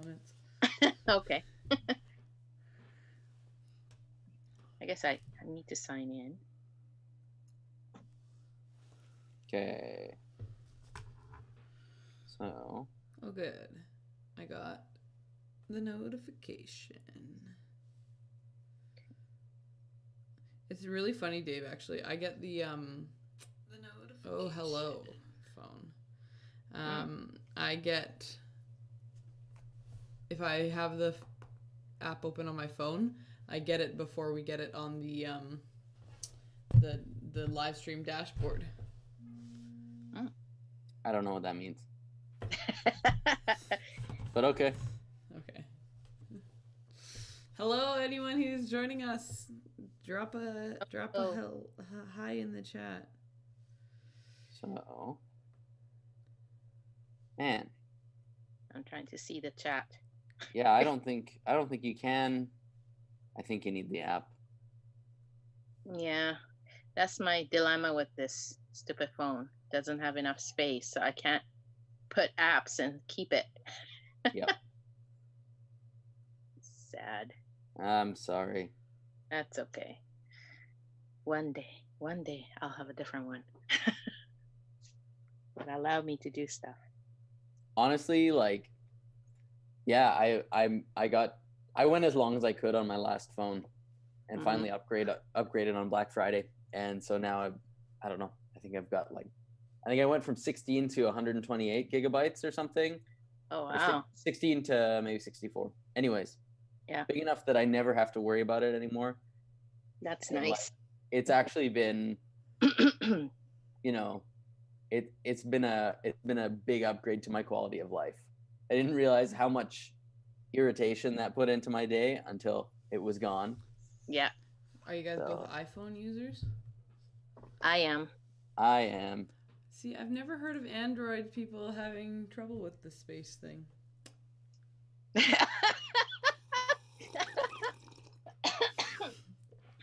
comments. Okay. I guess I need to sign in. Okay. So. Oh, good. I got the notification. It's really funny, Dave, actually. I get the notification. Oh, hello, phone. I get, if I have the app open on my phone, I get it before we get it on the live stream dashboard. I don't know what that means. But okay. Okay. Hello, anyone who's joining us. Drop a hi in the chat. So, man, I'm trying to see the chat. Yeah, I don't think you can. I think you need the app. Yeah, that's my dilemma with this stupid phone. Doesn't have enough space, so I can't put apps and keep it. Yep. Sad. I'm sorry. That's okay. One day I'll have a different one. But allow me to do stuff. Honestly, like, yeah, I went as long as I could on my last phone, and finally upgraded on Black Friday, and so now I don't know. I think I went from 16 to 128 gigabytes or something. Oh wow. 16 to maybe 64. Anyways, yeah, big enough that I never have to worry about it anymore. That's nice. Like, it's actually been, it's been a big upgrade to my quality of life. I didn't realize how much irritation that put into my day until it was gone. Yeah. Are you guys both iPhone users? I am. See, I've never heard of Android people having trouble with the space thing.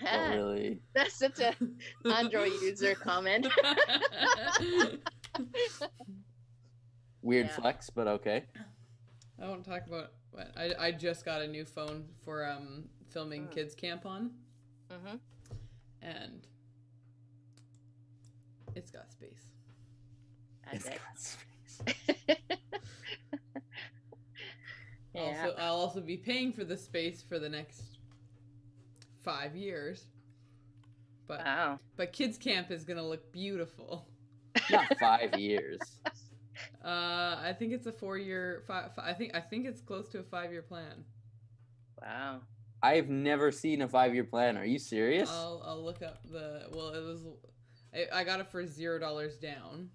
Not really. That's such a Android user comment. Weird flex, but okay. I won't talk about what I just got a new phone for filming kids camp on. Mm-hmm. And it's got space. It's got space. Yeah. I'll also be paying for the space for the next 5 years. But kids camp is gonna look beautiful. Not 5 years. I think it's a 4-year. I think it's close to a 5-year plan. Wow. I've never seen a 5-year plan. Are you serious? I'll look up the. Well, it was. I got it for $0 down.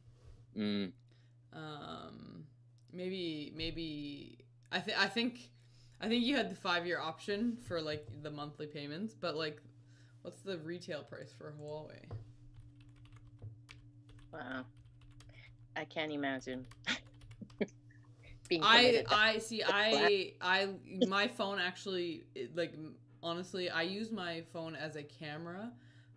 Maybe. I think you had the 5-year option for like the monthly payments, but like, what's the retail price for Huawei? Wow. I can't imagine. My phone actually, like, honestly, I use my phone as a camera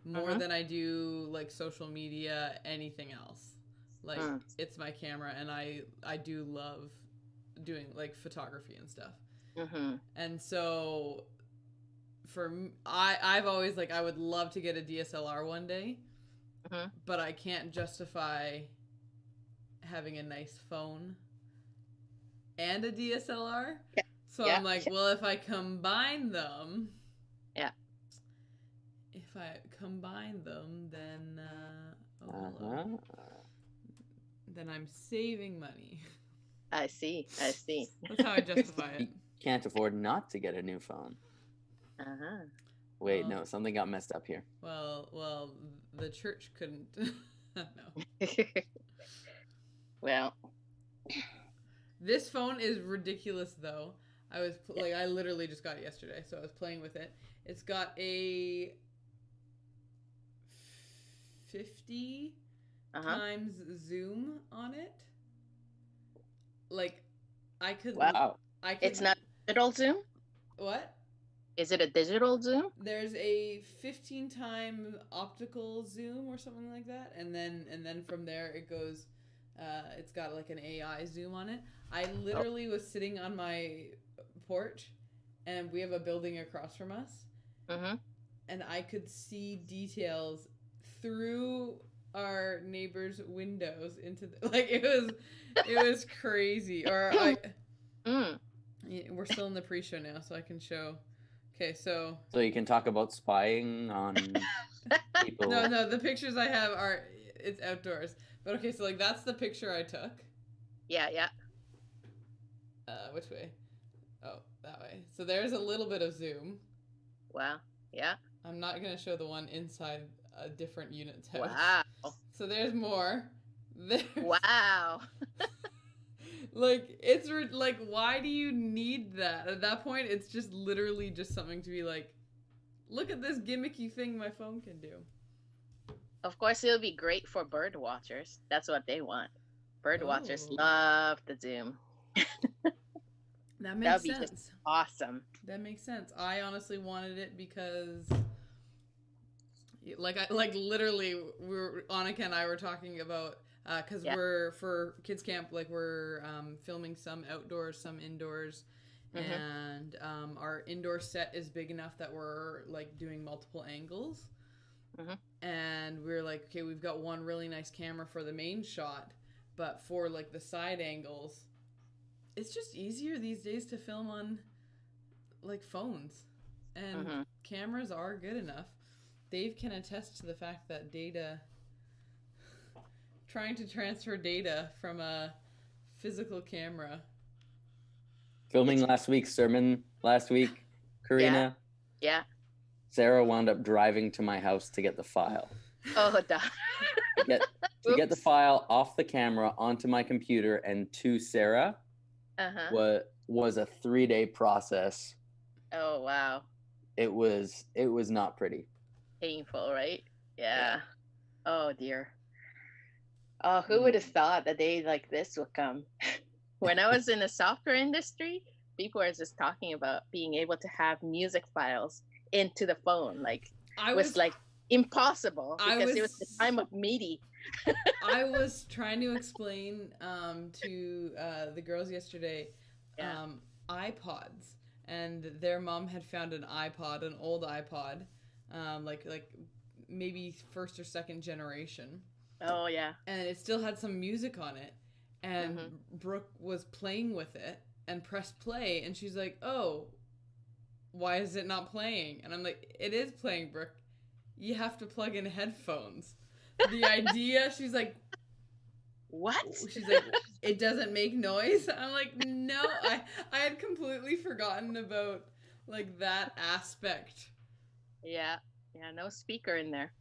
more than I do like social media, anything else. Like, it's my camera, and I do love doing like photography and stuff. And so I've always like, I would love to get a DSLR one day, but I can't justify having a nice phone and a DSLR. So I'm like, well, if I combine them, then then I'm saving money. I see. That's how I justify it. You can't afford not to get a new phone. Wait, no, something got messed up here. Well, the church couldn't. No. Well, this phone is ridiculous, though. I literally just got it yesterday, so I was playing with it. It's got a 50 times zoom on it. Like, I could. Wow. It's not digital zoom? What? Is it a digital zoom? There's a 15-time optical zoom or something like that, and then from there it goes It's got like an AI zoom on it. I literally was sitting on my porch, and we have a building across from us, and I could see details through our neighbors' windows into like it was crazy. Or we're still in the pre-show now, so I can show. Okay, so you can talk about spying on people. No, the pictures I have it's outdoors. But okay, so like that's the picture I took. Yeah. Which way? Oh, that way. So there's a little bit of zoom. Wow. Yeah. I'm not gonna show the one inside a different unit's house. Wow. So there's more. Wow. Like it's like, why do you need that? At that point, it's just literally just something to be like, look at this gimmicky thing my phone can do. Of course, it'll be great for bird watchers. That's what they want. Bird watchers love the zoom. That makes sense. Just awesome. That makes sense. I honestly wanted it because, like literally, Annika and I were talking about because we're for kids camp, like we're filming some outdoors, some indoors, and our indoor set is big enough that we're like doing multiple angles. And we're like, okay, we've got one really nice camera for the main shot, but for like the side angles, it's just easier these days to film on like phones, and cameras are good enough. Dave can attest to the fact that trying to transfer data from a physical camera. Filming last week's sermon Karina. Yeah. Sarah wound up driving to my house to get the file. Oh, duh. to get the file off the camera onto my computer and to Sarah was a 3-day process. Oh, wow. It was not pretty. Painful, right? Yeah. Oh, dear. Oh, who would have thought a day like this would come? When I was in the software industry, people were just talking about being able to have music files into the phone. Like, it was like impossible because it was the time of MIDI. I was trying to explain to the girls yesterday iPods, and their mom had found an old iPod, like maybe first or second generation. Oh yeah. And it still had some music on it, and Brooke was playing with it and pressed play, and she's like, "Oh, why is it not playing?" And I'm like, "It is playing, Brooke. You have to plug in headphones." The idea, she's like, "What?" She's like, "It doesn't make noise." I'm like, "No, I had completely forgotten about like that aspect." Yeah, no speaker in there.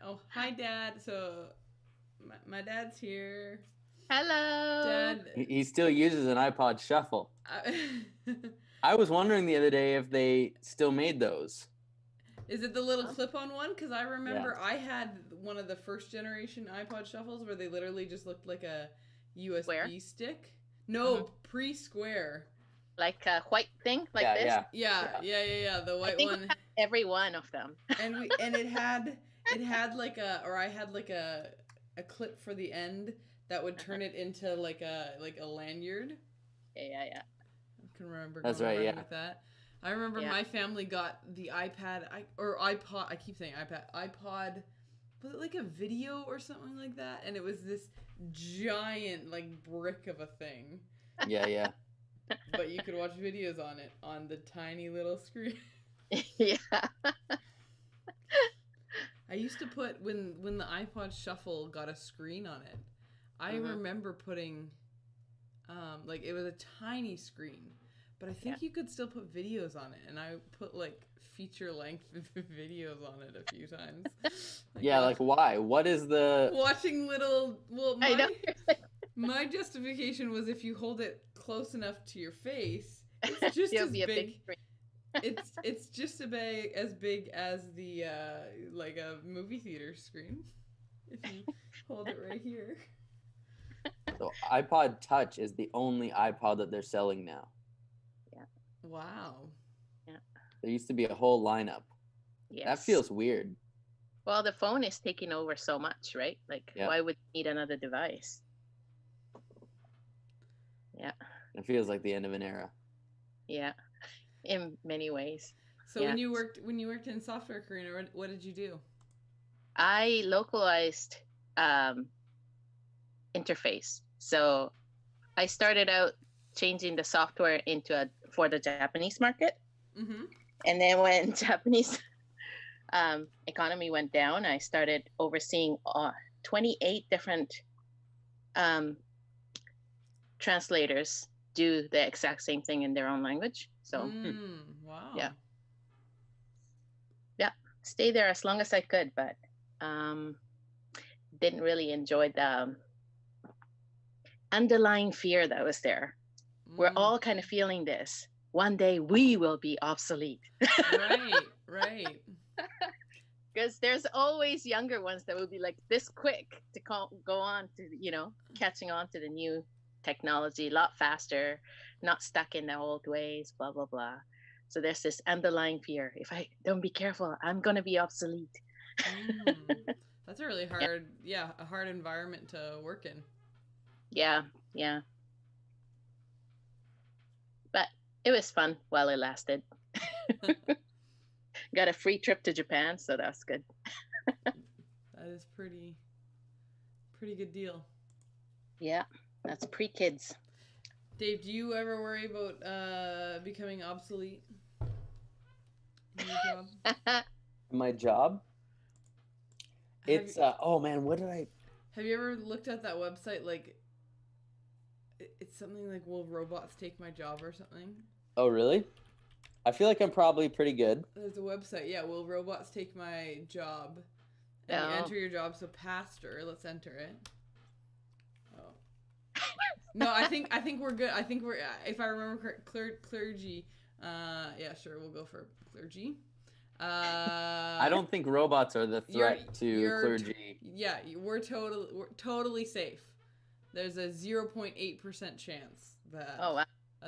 Oh, hi, Dad. So, my dad's here. Hello. Dad. He still uses an iPod Shuffle. I was wondering the other day if they still made those. Is it the little clip-on one? Because I remember I had one of the first generation iPod Shuffles where they literally just looked like a USB stick. No, pre-square. Like a white thing, like this. Yeah. The white one. We had every one of them. And it had like I had like a clip for the end that would turn it into like a lanyard. Yeah. I can remember. That's right. Yeah. With that. I remember my family got the iPod. I keep saying iPad. iPod. Was it like a video or something like that? And it was this giant like brick of a thing. Yeah. But you could watch videos on it on the tiny little screen. Yeah. I used to put when the iPod Shuffle got a screen on it. I remember putting like it was a tiny screen, but I think you could still put videos on it, and I put like feature length videos on it a few times. Like why? What is the watching little? Well, my justification was if you hold it close enough to your face, it's just as big. It's just as big as the like a movie theater screen. If you hold it right here. So iPod Touch is the only iPod that they're selling now. Yeah. Wow. Yeah. There used to be a whole lineup. Yes. That feels weird. Well, the phone is taking over so much, right? Like, Yeah. why would you need another device? Yeah. It feels like the end of an era. Yeah. In many ways. So Yeah. when you worked in software, Karina, what did you do? I localized interface. So I started out changing the software for the Japanese market. Mm-hmm. And then when Japanese economy went down, I started overseeing 28 different translators do the exact same thing in their own language. So wow. Yeah, stay there as long as I could, but didn't really enjoy the underlying fear that was there. We're all kind of feeling this. One day we will be obsolete. Right. Because there's always younger ones that will be like this quick to go on to, catching on to the new technology a lot faster, not stuck in the old ways, blah, blah, blah. So there's this underlying fear. If I don't be careful, I'm going to be obsolete. That's a really hard, a hard environment to work in. Yeah. But it was fun while it lasted. Got a free trip to Japan, so that's good. That is pretty good deal. Yeah, that's pre-kids. Dave, do you ever worry about becoming obsolete in your job? My job? It's oh man, what did I? Have you ever looked at that website? Like, it's something like, "Will robots take my job?" or something. Oh really? I feel like I'm probably pretty good. There's a website, will robots take my job? And you enter your job. So pastor, let's enter it. Oh. No, I think we're good. I think we're, if I remember clergy. Yeah, sure, we'll go for clergy. I don't think robots are the threat to clergy. We're totally safe. There's a 0.8% chance that. Oh wow!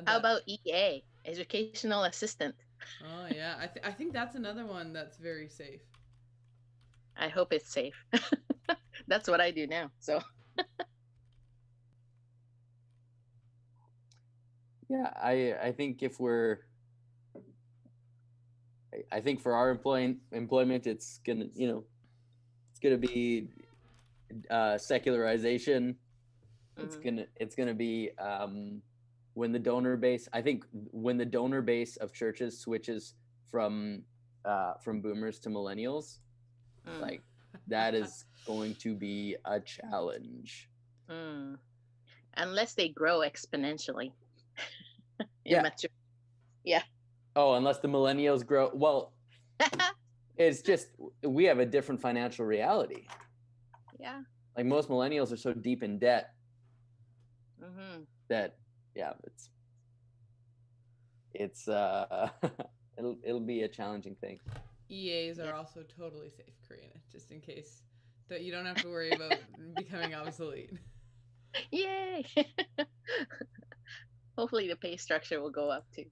How about EA, educational assistant? Oh yeah, I think that's another one that's very safe. I hope it's safe. That's what I do now. So. Yeah, I think I think for our employment, it's gonna be secularization. Mm-hmm. It's gonna be when the donor base of churches switches from boomers to millennials, like that is going to be a challenge. Unless they grow exponentially. Yeah. Yeah. Oh, unless the millennials grow. Well, it's just we have a different financial reality. Yeah. Like most millennials are so deep in debt that it's it'll be a challenging thing. EAs are also totally safe, Karina, just in case. That you don't have to worry about becoming obsolete. Yay! Hopefully the pay structure will go up too.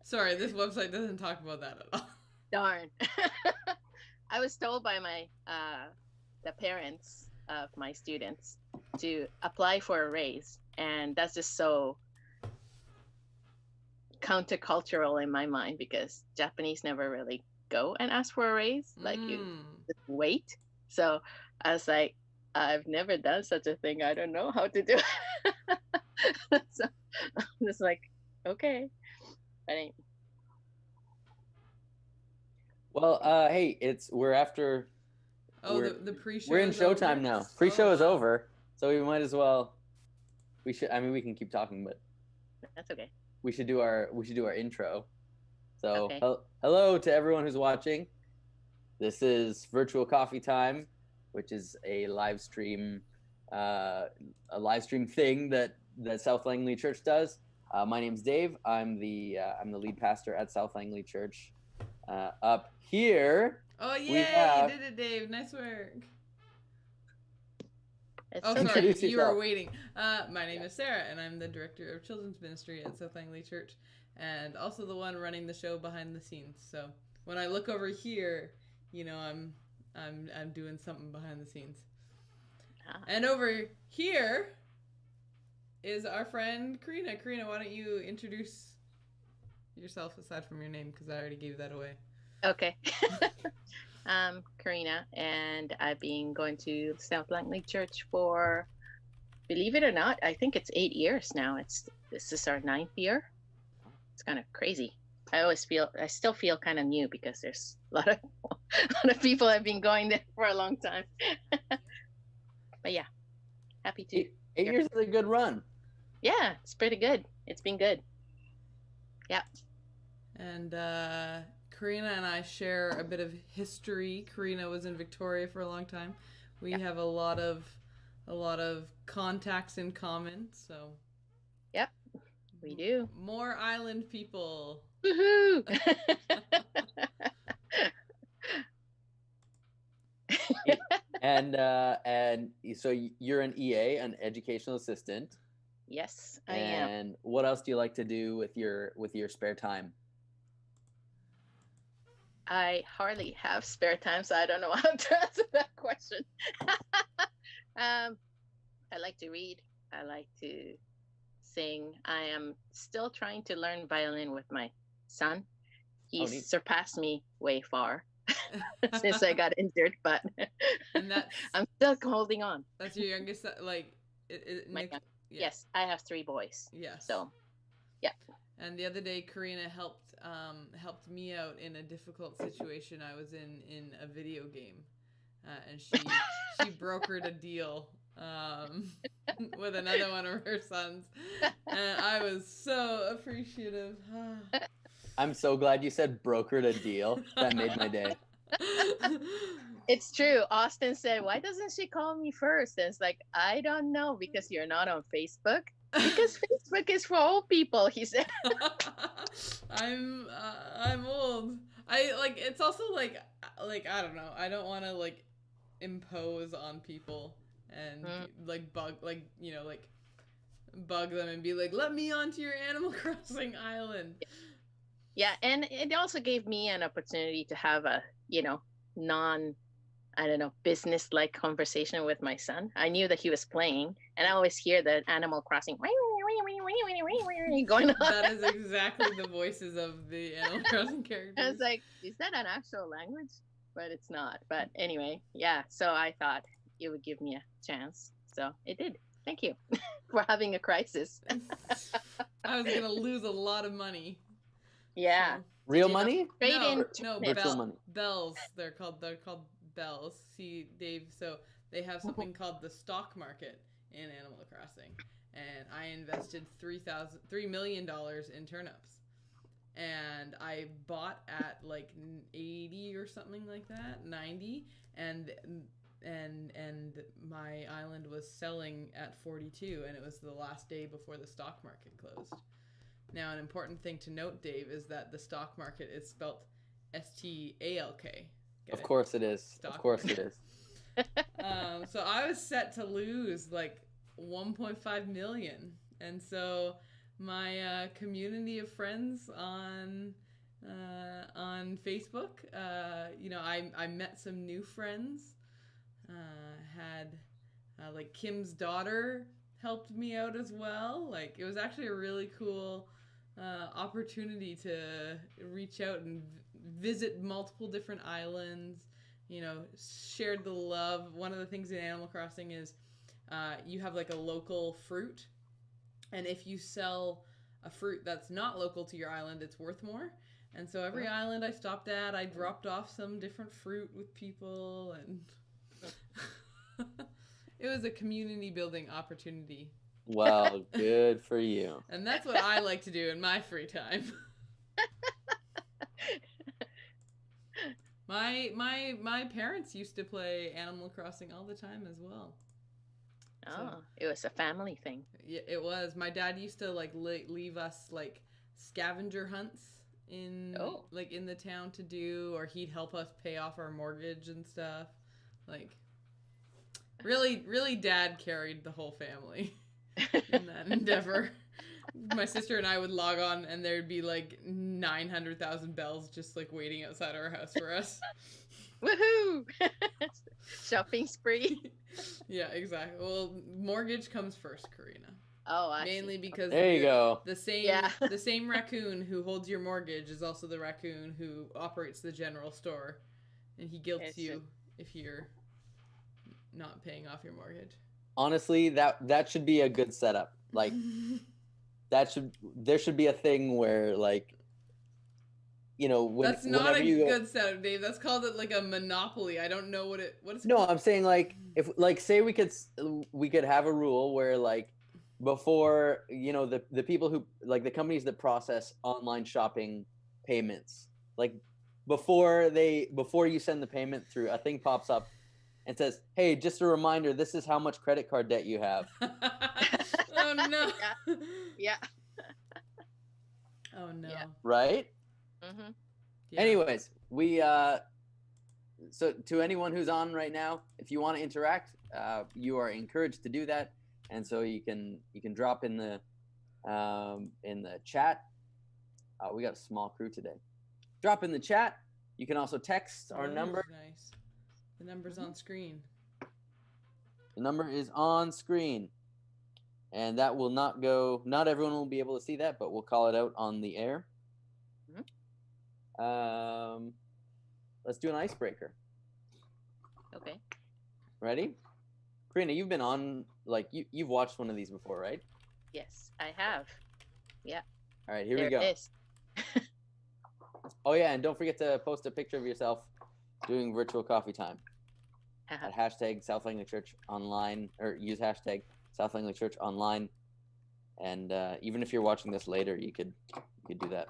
Sorry, this website doesn't talk about that at all. Darn. I was told by the parents of my students to apply for a raise, and that's just so countercultural in my mind because Japanese never really go and ask for a raise. Like you just wait. So I was like, I've never done such a thing. I don't know how to do it. So I'm just like, okay. Well, hey, we're after. Oh, the pre-show. We're in showtime now. Pre-show is over, so we might as well. We should. I mean, we can keep talking, but that's okay. We should do our intro. So, hello to everyone who's watching. This is Virtual Coffee Time, which is a live stream thing that South Langley Church does. My name's Dave. I'm the lead pastor at South Langley Church. Up here. Oh yay! You did it, Dave. Nice work. Sorry, you were waiting. My name is Sarah, and I'm the director of children's ministry at South Langley Church, and also the one running the show behind the scenes. So, when I look over here, I'm doing something behind the scenes. And over here is our friend Karina. Karina, why don't you introduce yourself aside from your name, because I already gave that away. Okay. I'm Karina, and I've been going to South Langley Church for, believe it or not, I think it's 8 years now. This is our 9th year. It's kind of crazy. I still feel kind of new because there's a lot of people have been going there for a long time. But yeah, happy to. 8 years is a good run. Yeah, it's pretty good. It's been good. Yeah. And Karina and I share a bit of history. Karina was in Victoria for a long time. We have a lot of contacts in common. So. Yep, we do. More island people. Woohoo! And so you're an EA, an educational assistant. Yes, I am. And what else do you like to do with your spare time? I hardly have spare time, so I don't know how to answer that question. I like to read. I like to sing. I am still trying to learn violin with my son. He's surpassed me way far since I got injured, but I'm still holding on. That's your youngest, Yes, I have 3 boys. Yes. So, yeah. And the other day, Karina helped me out in a difficult situation I was in a video game, and she brokered a deal with another one of her sons, and I was so appreciative. I'm so glad you said brokered a deal. That made my day. It's true. Austin said, "Why doesn't she call me first?" And it's like, I don't know, because you're not on Facebook. Because Facebook is for old people, he said. I'm old. It's also like I don't know. I don't want to impose on people and bug them and be like, let me onto your Animal Crossing island. Yeah, and it also gave me an opportunity to have a business-like conversation with my son. I knew that he was playing, and I always hear the Animal Crossing going on. That is exactly the voices of the Animal Crossing characters. I was like, is that an actual language? But it's not. But anyway, yeah, so I thought it would give me a chance. So it did. Thank you for having a crisis. I was going to lose a lot of money. Yeah. So. Real money? No, bells. They're called bells. See, Dave, so they have something called the stock market in Animal Crossing, and I invested $3 million in turnips, and I bought at 80 or something like that, 90, and my island was selling at 42, and it was the last day before the stock market closed. Now, an important thing to note, Dave, is that the stock market is spelt STALK. Of course it is. Of course it is. So I was set to lose 1.5 million, and so my community of friends on Facebook, I met some new friends. Had Kim's daughter helped me out as well. It was actually a really cool opportunity to reach out and visit multiple different islands, shared the love. One of the things in Animal Crossing is you have a local fruit, and if you sell a fruit that's not local to your island, it's worth more. And so every island I stopped at, I dropped off some different fruit with people, and it was a community building opportunity. Wow, good for you. And that's what I like to do in my free time. My parents used to play Animal Crossing all the time as well. Oh, so, it was a family thing. Yeah, it was. My dad used to leave us scavenger hunts in in the town to do, or he'd help us pay off our mortgage and stuff. Really, Dad carried the whole family in that endeavor. My sister and I would log on, and there'd be like 900,000 bells just like waiting outside our house for us. Woohoo! Shopping spree. Yeah, exactly. Well, mortgage comes first, Karina. Oh, I Mainly see. because There you go. the same raccoon who holds your mortgage is also the raccoon who operates the general store, and he guilts you if you're not paying off your mortgage. Honestly, that should be a good setup. Like there should be a thing where, like, you know, that's not a good setup, Dave. That's called it like a monopoly. I don't know what it's No, called. I'm saying, like, if, like, say we could have a rule where, like, before, you know, the people who, like, the companies that process online shopping payments, like, before you send the payment through, a thing pops up and says, "Hey, just a reminder, this is how much credit card debt you have." Oh no. Yeah. Oh no. Yeah. Right? Mm-hmm. Yeah. Anyways, we so to anyone who's on right now, if you want to interact, you are encouraged to do that, and so you can drop in the chat. We got a small crew today. Drop in the chat. You can also text our number. Nice. The number's on screen. The number is on screen, and that will not everyone will be able to see that, but we'll call it out on the air. Let's do an icebreaker. Okay. Ready? Karina, you've been on, like, you've watched one of these before, right? Yes, I have. Yeah. All right, here we go. It is. Oh yeah, and don't forget to post a picture of yourself doing virtual coffee time at hashtag South Langley Church Online, or use hashtag South Langley Church Online. And even if you're watching this later, you could do that.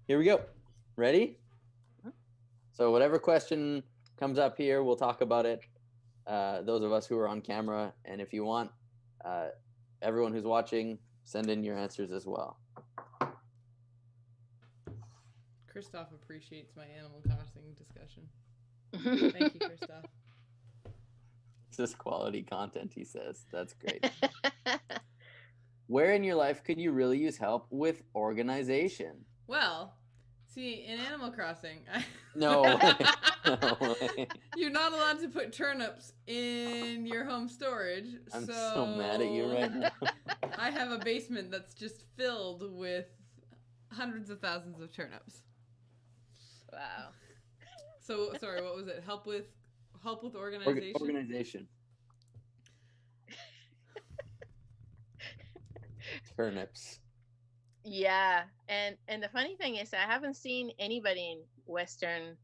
Here we go. Ready? So whatever question comes up here, we'll talk about it. Those of us who are on camera, and if you want, everyone who's watching, send in your answers as well. Christoph appreciates my Animal Crossing discussion. Thank you, Christoph. This is quality content, he says. That's great. Where in your life could you really use help with organization? Well, see, in Animal Crossing, No way. No way. You're not allowed to put turnips in your home storage. I'm so mad at you right now. I have a basement that's just filled with hundreds of thousands of turnips. Wow. So, sorry, what was it? Help with organization? Organization. Turnips. Yeah, and the funny thing is, I haven't seen anybody in Western,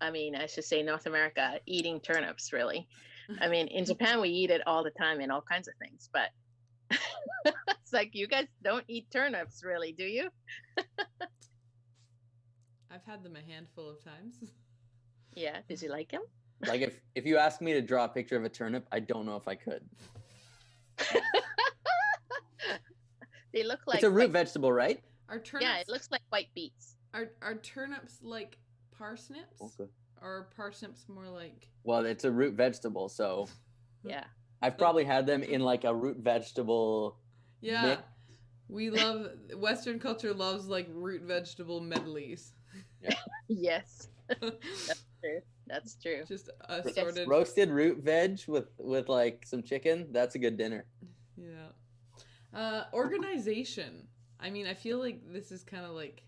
I mean, I should say North America, eating turnips, really. I mean, in Japan, we eat it all the time in all kinds of things, but it's like, you guys don't eat turnips, really, do you? I've had them a handful of times. Yeah, did you like them? Like, if you asked me to draw a picture of a turnip, I don't know if I could. They look like... It's a root vegetable, right? Are turnips... Yeah, it looks like white beets. Are turnips like parsnips? Okay. Or are parsnips more like... Well, it's a root vegetable, so... Yeah. I've probably had them in, like, a root vegetable mix. We love... Western culture loves, like, root vegetable medleys. Yeah. Yes. That's true. That's true. Just assorted... Roasted root veg with like, some chicken. That's a good dinner. Yeah. Organization. I mean, I feel like this is kind of like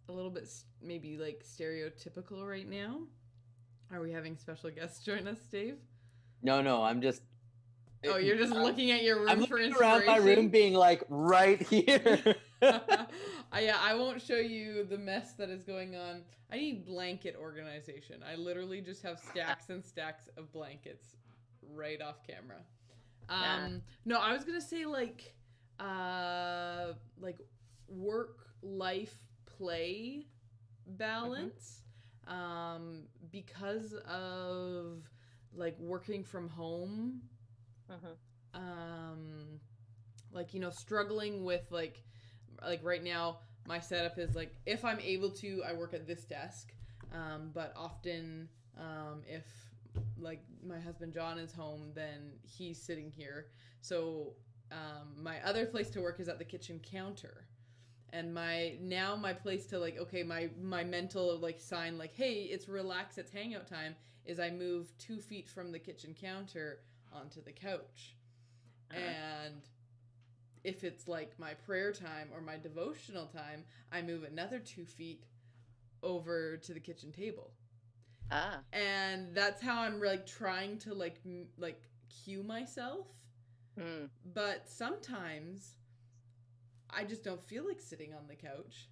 a little bit maybe like stereotypical right now. Are we having special guests join us, Dave? No, I'm just... Oh, you're just looking at your room I'm for looking inspiration? around my room being like, right here. Yeah, I won't show you the mess that is going on. I need blanket organization. I literally just have stacks and stacks of blankets right off camera. No, I was gonna say like work, life, play balance. Because of like working from home. Like, you know, struggling with like right now my setup is like, if I'm able to, I work at this desk, but often if like my husband John is home, then he's sitting here. So my other place to work is at the kitchen counter. And my place to like, okay, my mental like sign like, hey, it's relax, it's hangout time, is I move 2 feet from the kitchen counter onto the couch. And if it's like my prayer time or my devotional time, I move another 2 feet over to the kitchen table. And that's how I'm like trying to like cue myself. But sometimes I just don't feel like sitting on the couch.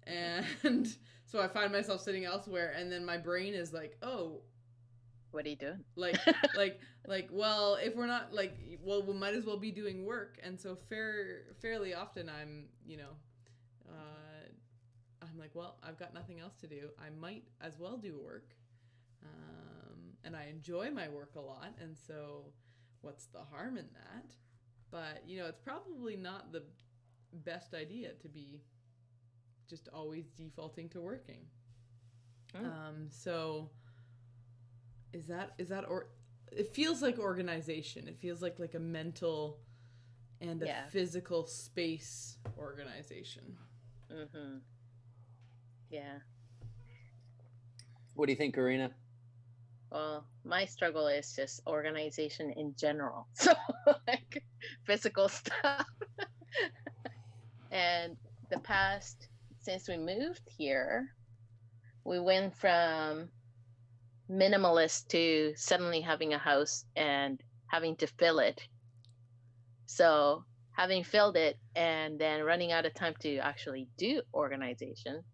And so I find myself sitting elsewhere, and then my brain is like, oh, what are you doing? Like, well, if we're not like, well, we might as well be doing work. And so fairly often I'm, I'm like, well, I've got nothing else to do. I might as well do work. And I enjoy my work a lot. And so what's the harm in that? But, it's probably not the best idea to be just always defaulting to working. So is that it feels like organization. It feels like a mental and a physical space organization. Yeah. What do you think, Karina? Well, my struggle is just organization in general. So like physical stuff. And the past, since we moved here, we went from minimalist to suddenly having a house and having to fill it. So having filled it and then running out of time to actually do organization,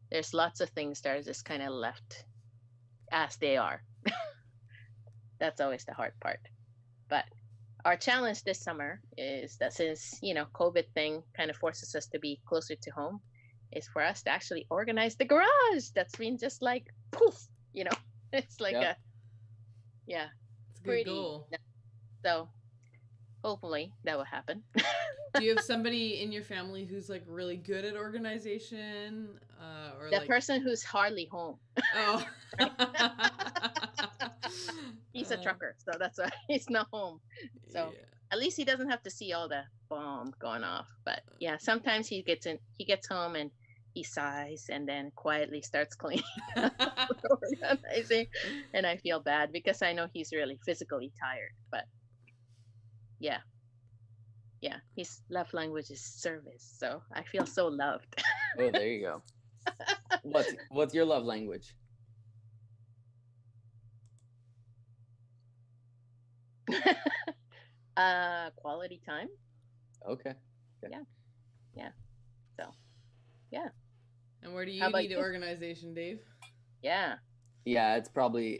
there's lots of things that are just kind of left as they are. That's always the hard part. But our challenge this summer is that since, COVID thing kind of forces us to be closer to home, is for us to actually organize the garage. That's been just like, poof, it's like it's a good goal. So hopefully that will happen. Do you have somebody in your family who's like really good at organization? Or the person who's hardly home. Oh. He's a trucker, so that's why he's not home. So at least he doesn't have to see all the bomb going off. But yeah, sometimes he gets home and he sighs and then quietly starts cleaning, organizing, and I feel bad because I know he's really physically tired. But yeah, his love language is service, so I feel so loved. Oh, there you go. What's your love language? Quality time. Okay. Yeah. So, yeah. And where do you need organization, Dave? Yeah. Yeah, it's probably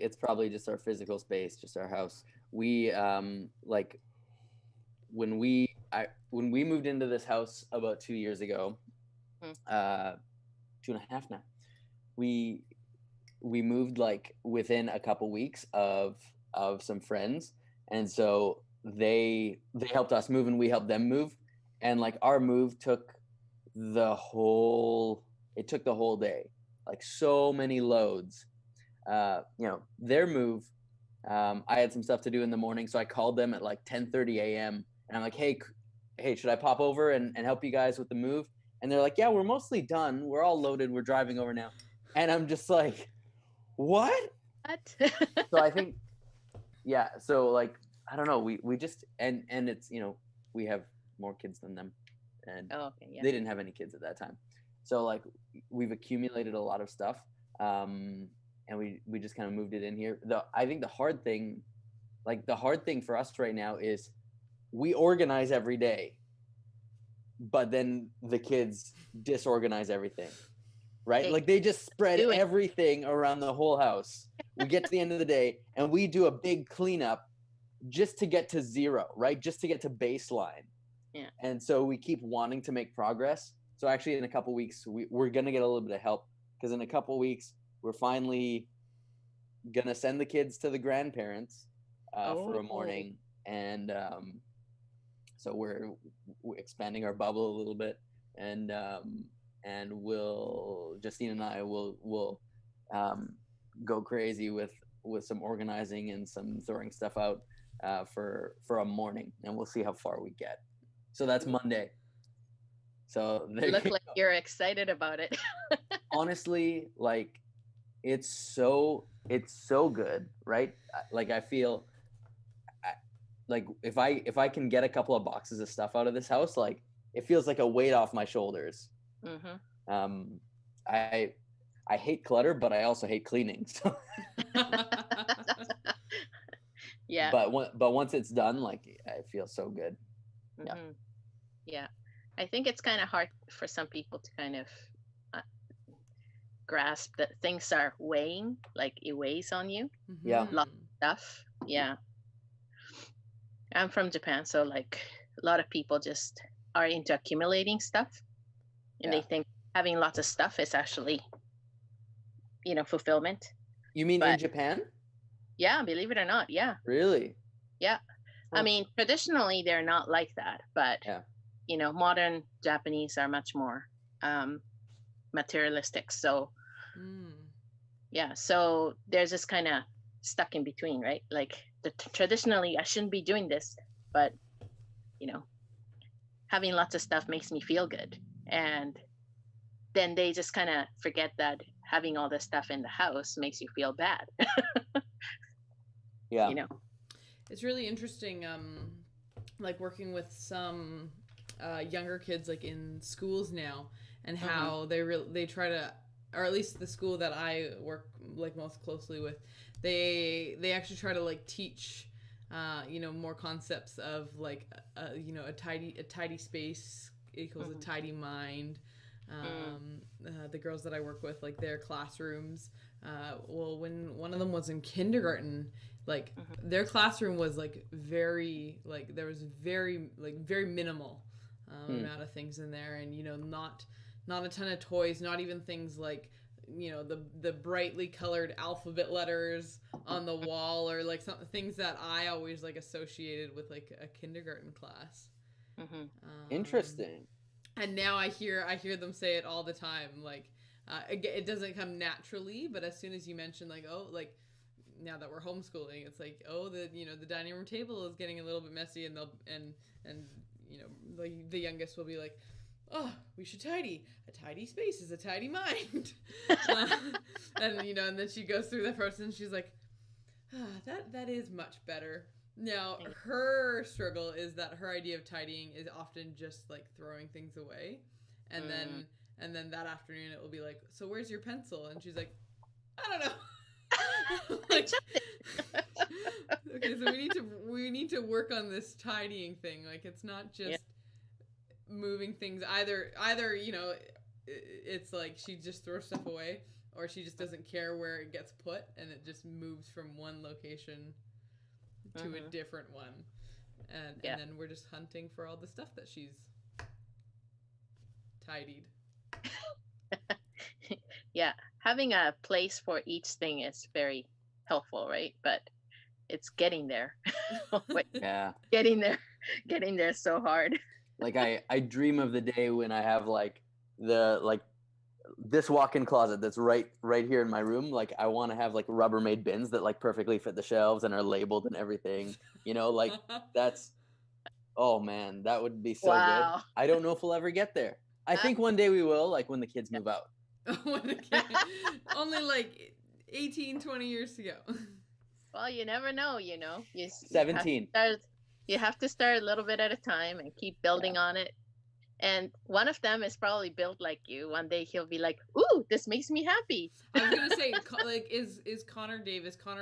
just our physical space, just our house. We like when we moved into this house about 2 years ago, 2.5 now, we moved like within a couple weeks of some friends, and so they helped us move and we helped them move, and like our move took the whole day, like so many loads. Their move, I had some stuff to do in the morning, so I called them at like 10:30 a.m. and I'm like, hey, should I pop over and help you guys with the move? And they're like, yeah, we're mostly done, we're all loaded, we're driving over now. And I'm just like, what? So I think, so like, I don't know, we just and it's, we have more kids than them, and they didn't have any kids at that time, so like we've accumulated a lot of stuff, and we just kind of moved it in here. I think the hard thing for us right now is we organize every day, but then the kids disorganize everything, right? Like they just spread everything around the whole house. We get to the end of the day and we do a big cleanup just to get to zero, right? Just to get to baseline. Yeah. And so we keep wanting to make progress. So actually in a couple weeks, we're going to get a little bit of help, because in a couple weeks, we're finally going to send the kids to the grandparents for a morning. And so we're expanding our bubble a little bit, and Justine and I will go crazy with some organizing and some throwing stuff out for a morning, and we'll see how far we get. So that's Monday. So Look like you're excited about it. honestly, like it's so good, right? Like I feel like if I can get a couple of boxes of stuff out of this house, like it feels like a weight off my shoulders. Mm-hmm. I hate clutter, but I also hate cleaning. So Yeah. But once it's done, like I feel so good. Yeah. Mm-hmm. Yeah. I think it's kind of hard for some people to kind of grasp that things are weighing, like it weighs on you. Yeah. A lot of stuff. Yeah. I'm from Japan, so like a lot of people just are into accumulating stuff, and they think having lots of stuff is actually, fulfillment. You mean in Japan? Yeah, believe it or not. Yeah. Really? Yeah. Huh. I mean, traditionally they're not like that, but modern Japanese are much more materialistic. So yeah, so there's this kind of stuck in between, right? Like traditionally I shouldn't be doing this, but having lots of stuff makes me feel good. And then they just kind of forget that having all this stuff in the house makes you feel bad. Yeah. It's really interesting, like working with some younger kids like in schools now, and how they try to, or at least the school that I work like most closely with, they actually try to like teach more concepts of like a tidy space equals a tidy mind. The girls that I work with, like their classrooms, well, when one of them was in kindergarten, like their classroom was like very, like there was very minimal amount of things in there, and not a ton of toys, not even things like the brightly colored alphabet letters on the wall, or like some things that I always like associated with like a kindergarten class. Interesting. And now I hear them say it all the time. Like it doesn't come naturally, but as soon as you mention like, oh, like now that we're homeschooling, it's like, oh, the dining room table is getting a little bit messy, and they'll and the youngest will be like, oh, we should tidy. A tidy space is a tidy mind. And and then she goes through the process and she's like, that is much better. Now, her struggle is that her idea of tidying is often just like throwing things away. And then that afternoon it will be like, so where's your pencil? And she's like, I don't know. Like, okay, so we need to work on this tidying thing. Like it's not just moving things either it's like she just throws stuff away, or she just doesn't care where it gets put, and it just moves from one location to a different one, and then we're just hunting for all the stuff that she's tidied. Yeah, having a place for each thing is very helpful, right? But it's getting there. Yeah, getting there is so hard. Like I dream of the day when I have like this walk-in closet that's right here in my room. Like I want to have like Rubbermaid bins that like perfectly fit the shelves and are labeled and everything. Like that's, oh man, that would be so good. I don't know if we'll ever get there. I think one day we will, like when the kids move out. Only like 18, 20 years to go. Well, you never know, 17. You have to start a little bit at a time and keep building on it. And one of them is probably built like you. One day he'll be like, ooh, this makes me happy. I was going to say, like, is Connor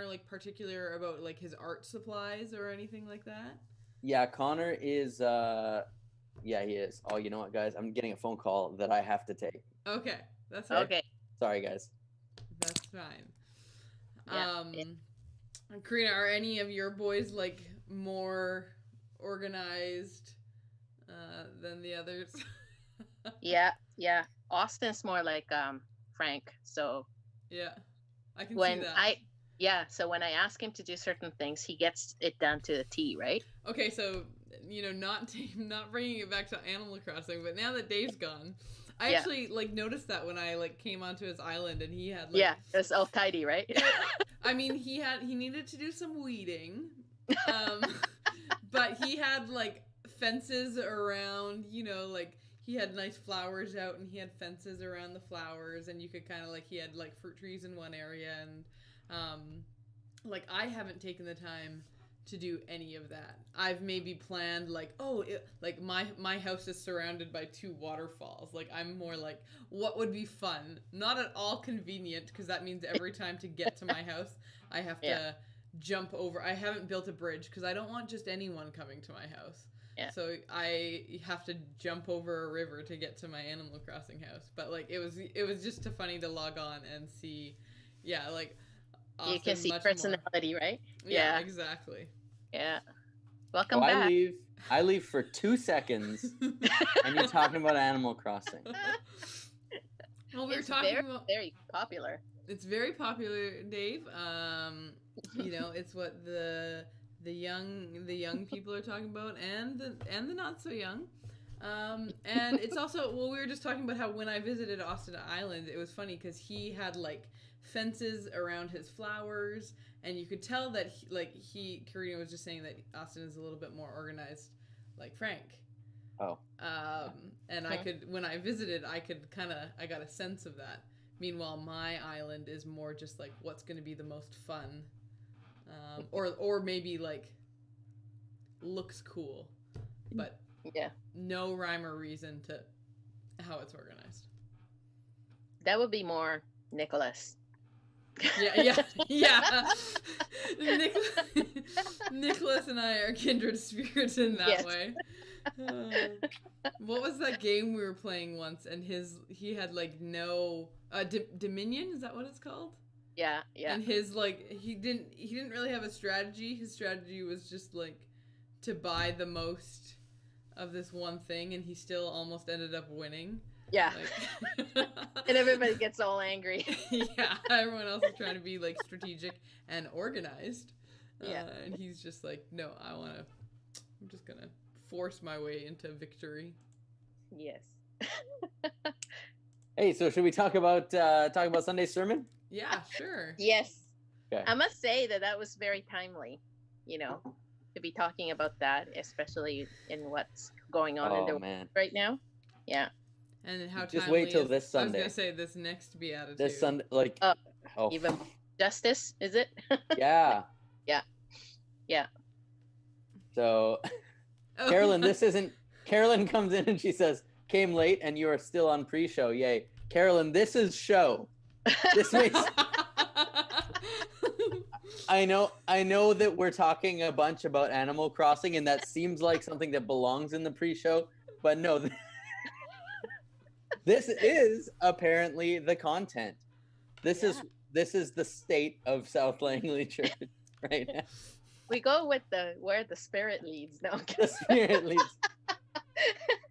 like particular about like his art supplies or anything like that? Yeah, Connor is, he is. Oh, you know what, guys? I'm getting a phone call that I have to take. Okay. That's fine. Okay. Sorry, guys. That's fine. Karina, are any of your boys like more organized than the others? Yeah. Austin's more like Frank. So yeah, I can see that. So when I ask him to do certain things, he gets it done to the T, right? Okay, so not bringing it back to Animal Crossing, but now that Dave's gone, I actually like noticed that when I like came onto his island and he had like, it's all tidy, right? I mean, he needed to do some weeding, but he had like fences around, like he had nice flowers out and he had fences around the flowers, and you could kind of like, he had like fruit trees in one area, and like I haven't taken the time to do any of that. I've maybe planned like, like my house is surrounded by 2 waterfalls. Like I'm more like, what would be fun? Not at all convenient, because that means every time to get to my house, I have to jump over. I haven't built a bridge because I don't want just anyone coming to my house. Yeah. So I have to jump over a river to get to my Animal Crossing house. But like it was just too funny to log on and see, like. Austin, you can see personality, more. Right? Yeah, exactly. Yeah. Welcome back. I leave for 2 seconds, and you're talking about Animal Crossing. Well, we were talking about very popular. It's very popular, Dave. It's what the young people are talking about, and the not so young. And it's also, well, we were just talking about how when I visited Austin Island, it was funny because he had like fences around his flowers, and you could tell that Karina was just saying that Austin is a little bit more organized, like Frank. Oh. And I could, when I visited, I got a sense of that. Meanwhile, my island is more just like what's going to be the most fun, or maybe like looks cool, but no rhyme or reason to how it's organized. That would be more Nicholas. Yeah. Nicholas and I are kindred spirits in that way. What was that game we were playing once? And he had like no Dominion. Is that what it's called? Yeah. And his like he didn't really have a strategy. His strategy was just like to buy the most of this one thing, and he still almost ended up winning. Yeah. Like, and everybody gets all angry. Yeah, everyone else is trying to be like strategic and organized. And he's just like, no, I'm just gonna force my way into victory. Yes. Hey, so should we talk about Sunday's sermon? Yeah, sure. Yes. Okay. I must say that was very timely, to be talking about that, especially in what's going on in the world right now. Yeah. And then how just wait till this Sunday. I was gonna say this next beatitude. This Sunday, like even justice, is it? Yeah. Yeah. So, Carolyn, Carolyn comes in and she says, "Came late and you are still on pre-show. Yay, Carolyn! This is show. This makes." I know that we're talking a bunch about Animal Crossing, and that seems like something that belongs in the pre-show, but no. This is apparently the content. This is the state of South Langley Church right now. We go with where the spirit leads. No, the spirit leads.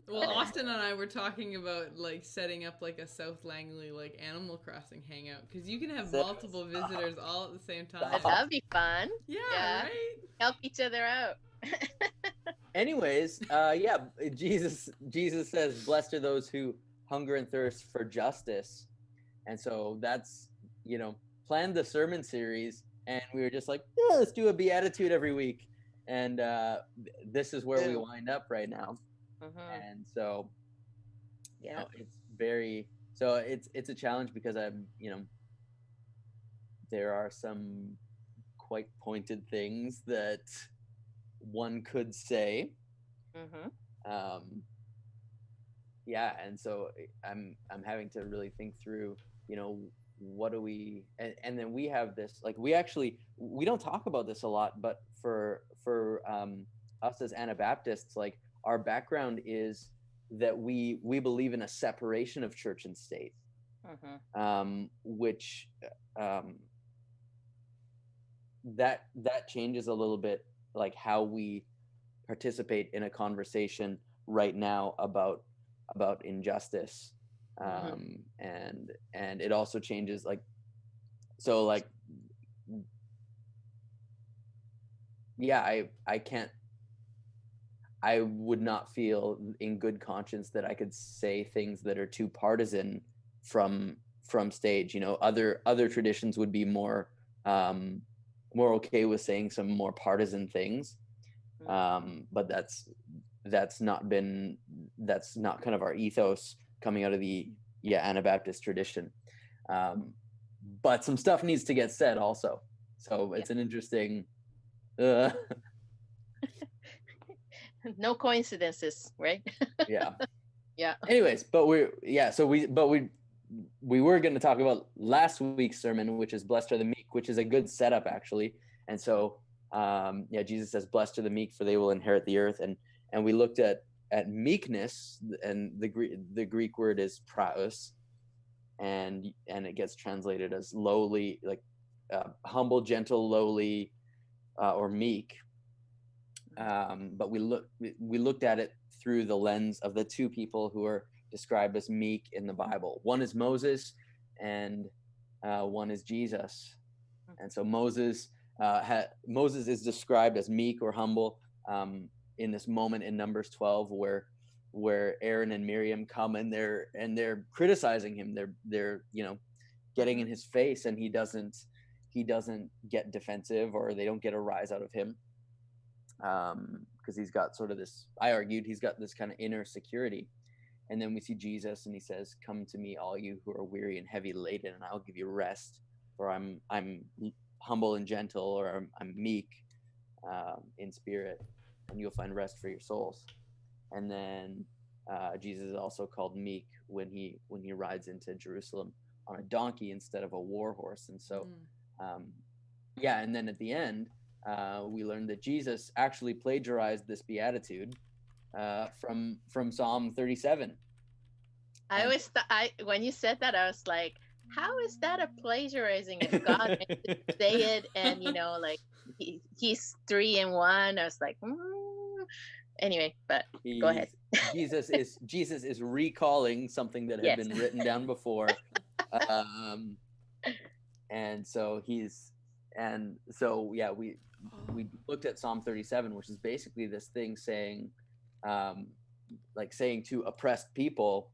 Well, Austin and I were talking about like setting up like a South Langley like Animal Crossing hangout, because you can have multiple visitors all at the same time. That'd be fun. Yeah, right? Help each other out. Anyways, Jesus says, "Blessed are those who hunger and thirst for justice." And so that's, planned the sermon series, and we were just like, let's do a beatitude every week. And this is where we wind up right now. And so, it's it's a challenge because there are some quite pointed things that one could say. And so I'm having to really think through, what do we, and then we have this, like, we don't talk about this a lot, but for us as Anabaptists, like, our background is that we believe in a separation of church and state, which that changes a little bit, like how we participate in a conversation right now about injustice, and it also changes, like, so, like, I would not feel in good conscience that I could say things that are too partisan from stage. Other traditions would be more okay with saying some more partisan things, but that's not kind of our ethos coming out of the Anabaptist tradition. But some stuff needs to get said also. So it's an interesting no coincidences, right? yeah. Yeah. Anyways, but we were going to talk about last week's sermon, which is blessed are the meek, which is a good setup actually. And so Jesus says, blessed are the meek, for they will inherit the earth. And we looked at meekness, and the Greek word is praos, and it gets translated as lowly, like humble, gentle, lowly, or meek. But we looked at it through the lens of the two people who are described as meek in the Bible. One is Moses, and one is Jesus. And so Moses is described as meek or humble in this moment in Numbers 12, where Aaron and Miriam come and they're criticizing him. They're getting in his face, and he doesn't get defensive, or they don't get a rise out of him. Because he's got sort of this, I argued, he's got this kind of inner security. And then we see Jesus, and he says, come to me, all you who are weary and heavy laden, and I'll give you rest, for I'm humble and gentle, or I'm meek in spirit, and you'll find rest for your souls. And then Jesus is also called meek when he rides into Jerusalem on a donkey instead of a war horse. And so and then at the end, we learned that Jesus actually plagiarized this beatitude from Psalm 37. I always when you said that, I was like, how is that a plagiarizing if God meant to say it, and like he's 3 in 1? I was like, anyway, but go ahead. Jesus is recalling something that had been written down before. And so we looked at Psalm 37, which is basically this thing saying, saying to oppressed people,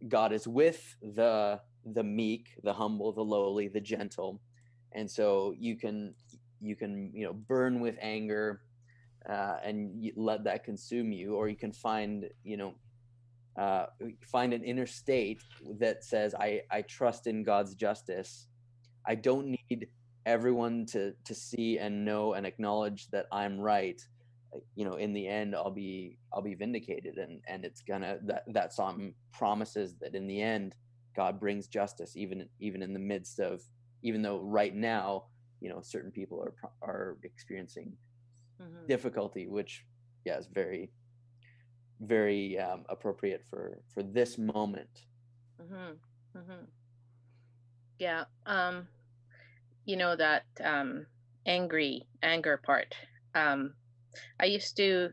God is with the meek, the humble, the lowly, the gentle. And so you can burn with anger and let that consume you, or you can find an inner state that says, I trust in God's justice. I don't need everyone to see and know and acknowledge that I'm right. In the end, I'll be vindicated, and it's gonna, that psalm promises that in the end, God brings justice, even in the midst of, even though right now, certain people are experiencing difficulty, which is very, very appropriate for this moment. Yeah. That anger part. I used to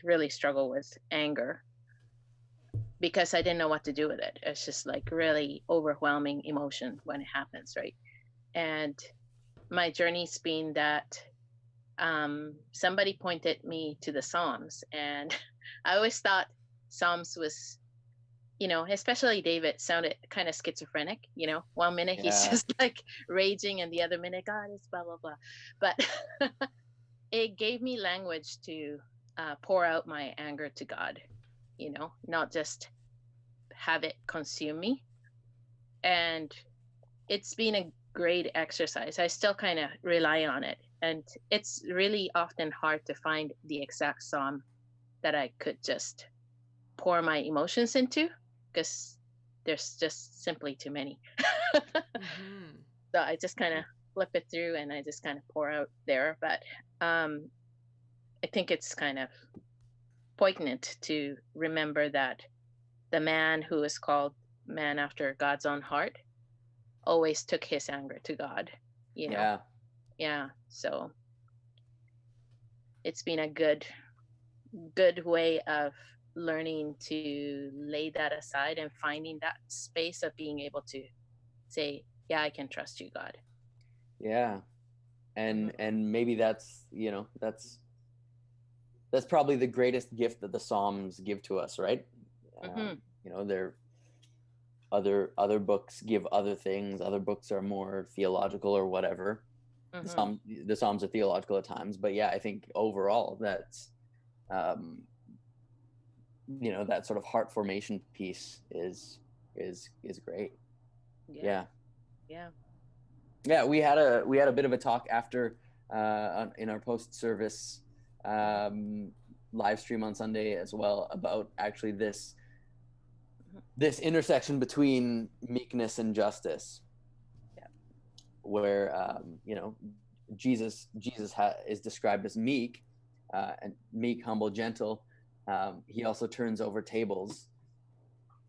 really struggle with anger because I didn't know what to do with it. It's just like really overwhelming emotion when it happens, right? And my journey's been that somebody pointed me to the Psalms, and I always thought Psalms was, especially David, sounded kind of schizophrenic. 1 minute he's just like raging, and the other minute God is blah blah blah. But it gave me language to pour out my anger to God, not just have it consume me. And it's been a great exercise. I still kind of rely on it. And it's really often hard to find the exact psalm that I could just pour my emotions into, because there's just simply too many. So I just kind of flip it through, and I just kind of pour out there. But I think it's kind of poignant to remember that the man who is called man after God's own heart always took his anger to God, Yeah. So it's been a good way of learning to lay that aside and finding that space of being able to say, I can trust you, God. Yeah. And maybe that's probably the greatest gift that the Psalms give to us, right? There other books give other things. Other books are more theological or whatever. The Psalms are theological at times, but I think overall that's you know, that sort of heart formation piece is great. Yeah. Yeah, we had a bit of a talk after in our post service live stream on Sunday as well about actually this intersection between meekness and justice. Yeah. Where you know, Jesus is described as meek, and meek, humble, gentle. He also turns over tables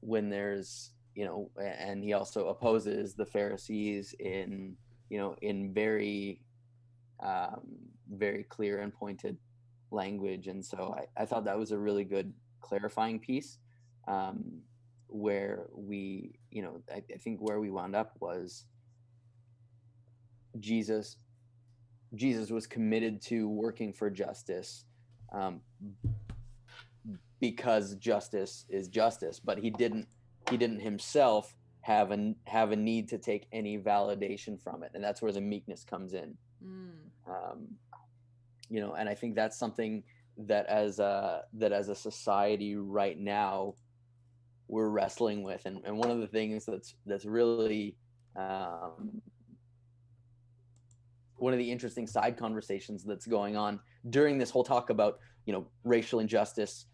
when there's, you know, and he also opposes the Pharisees in, you know, in very very clear and pointed language. And so I thought that was a really good clarifying piece, where we, you know, I think where we wound up was Jesus was committed to working for justice, because justice is justice, but he didn't himself have a need to take any validation from it, and that's where the meekness comes in. You know, and I think that's something that as a society right now we're wrestling with, and one of the things that's really one of the interesting side conversations that's going on during this whole talk about, you know, racial injustice,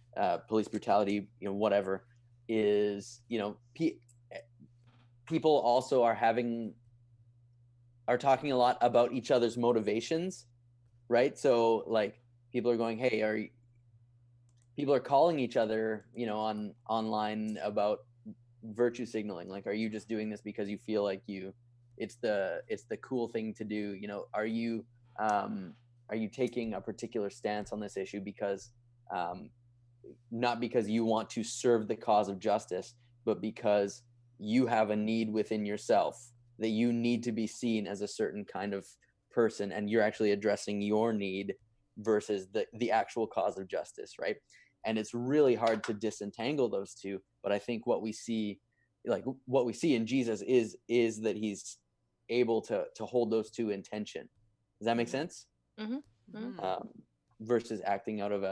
police brutality, you know, whatever, is, you know, people also are talking a lot about each other's motivations, right? So like people are going, hey, people are calling each other, you know, online about virtue signaling. Like, are you just doing this because you feel like it's the cool thing to do? You know, are you taking a particular stance on this issue because not because you want to serve the cause of justice, but because you have a need within yourself that you need to be seen as a certain kind of person, and you're actually addressing your need versus the actual cause of justice, right? And it's really hard to disentangle those two. But I think what we see in Jesus is that he's able to hold those two in tension. Does that make sense? Versus acting out of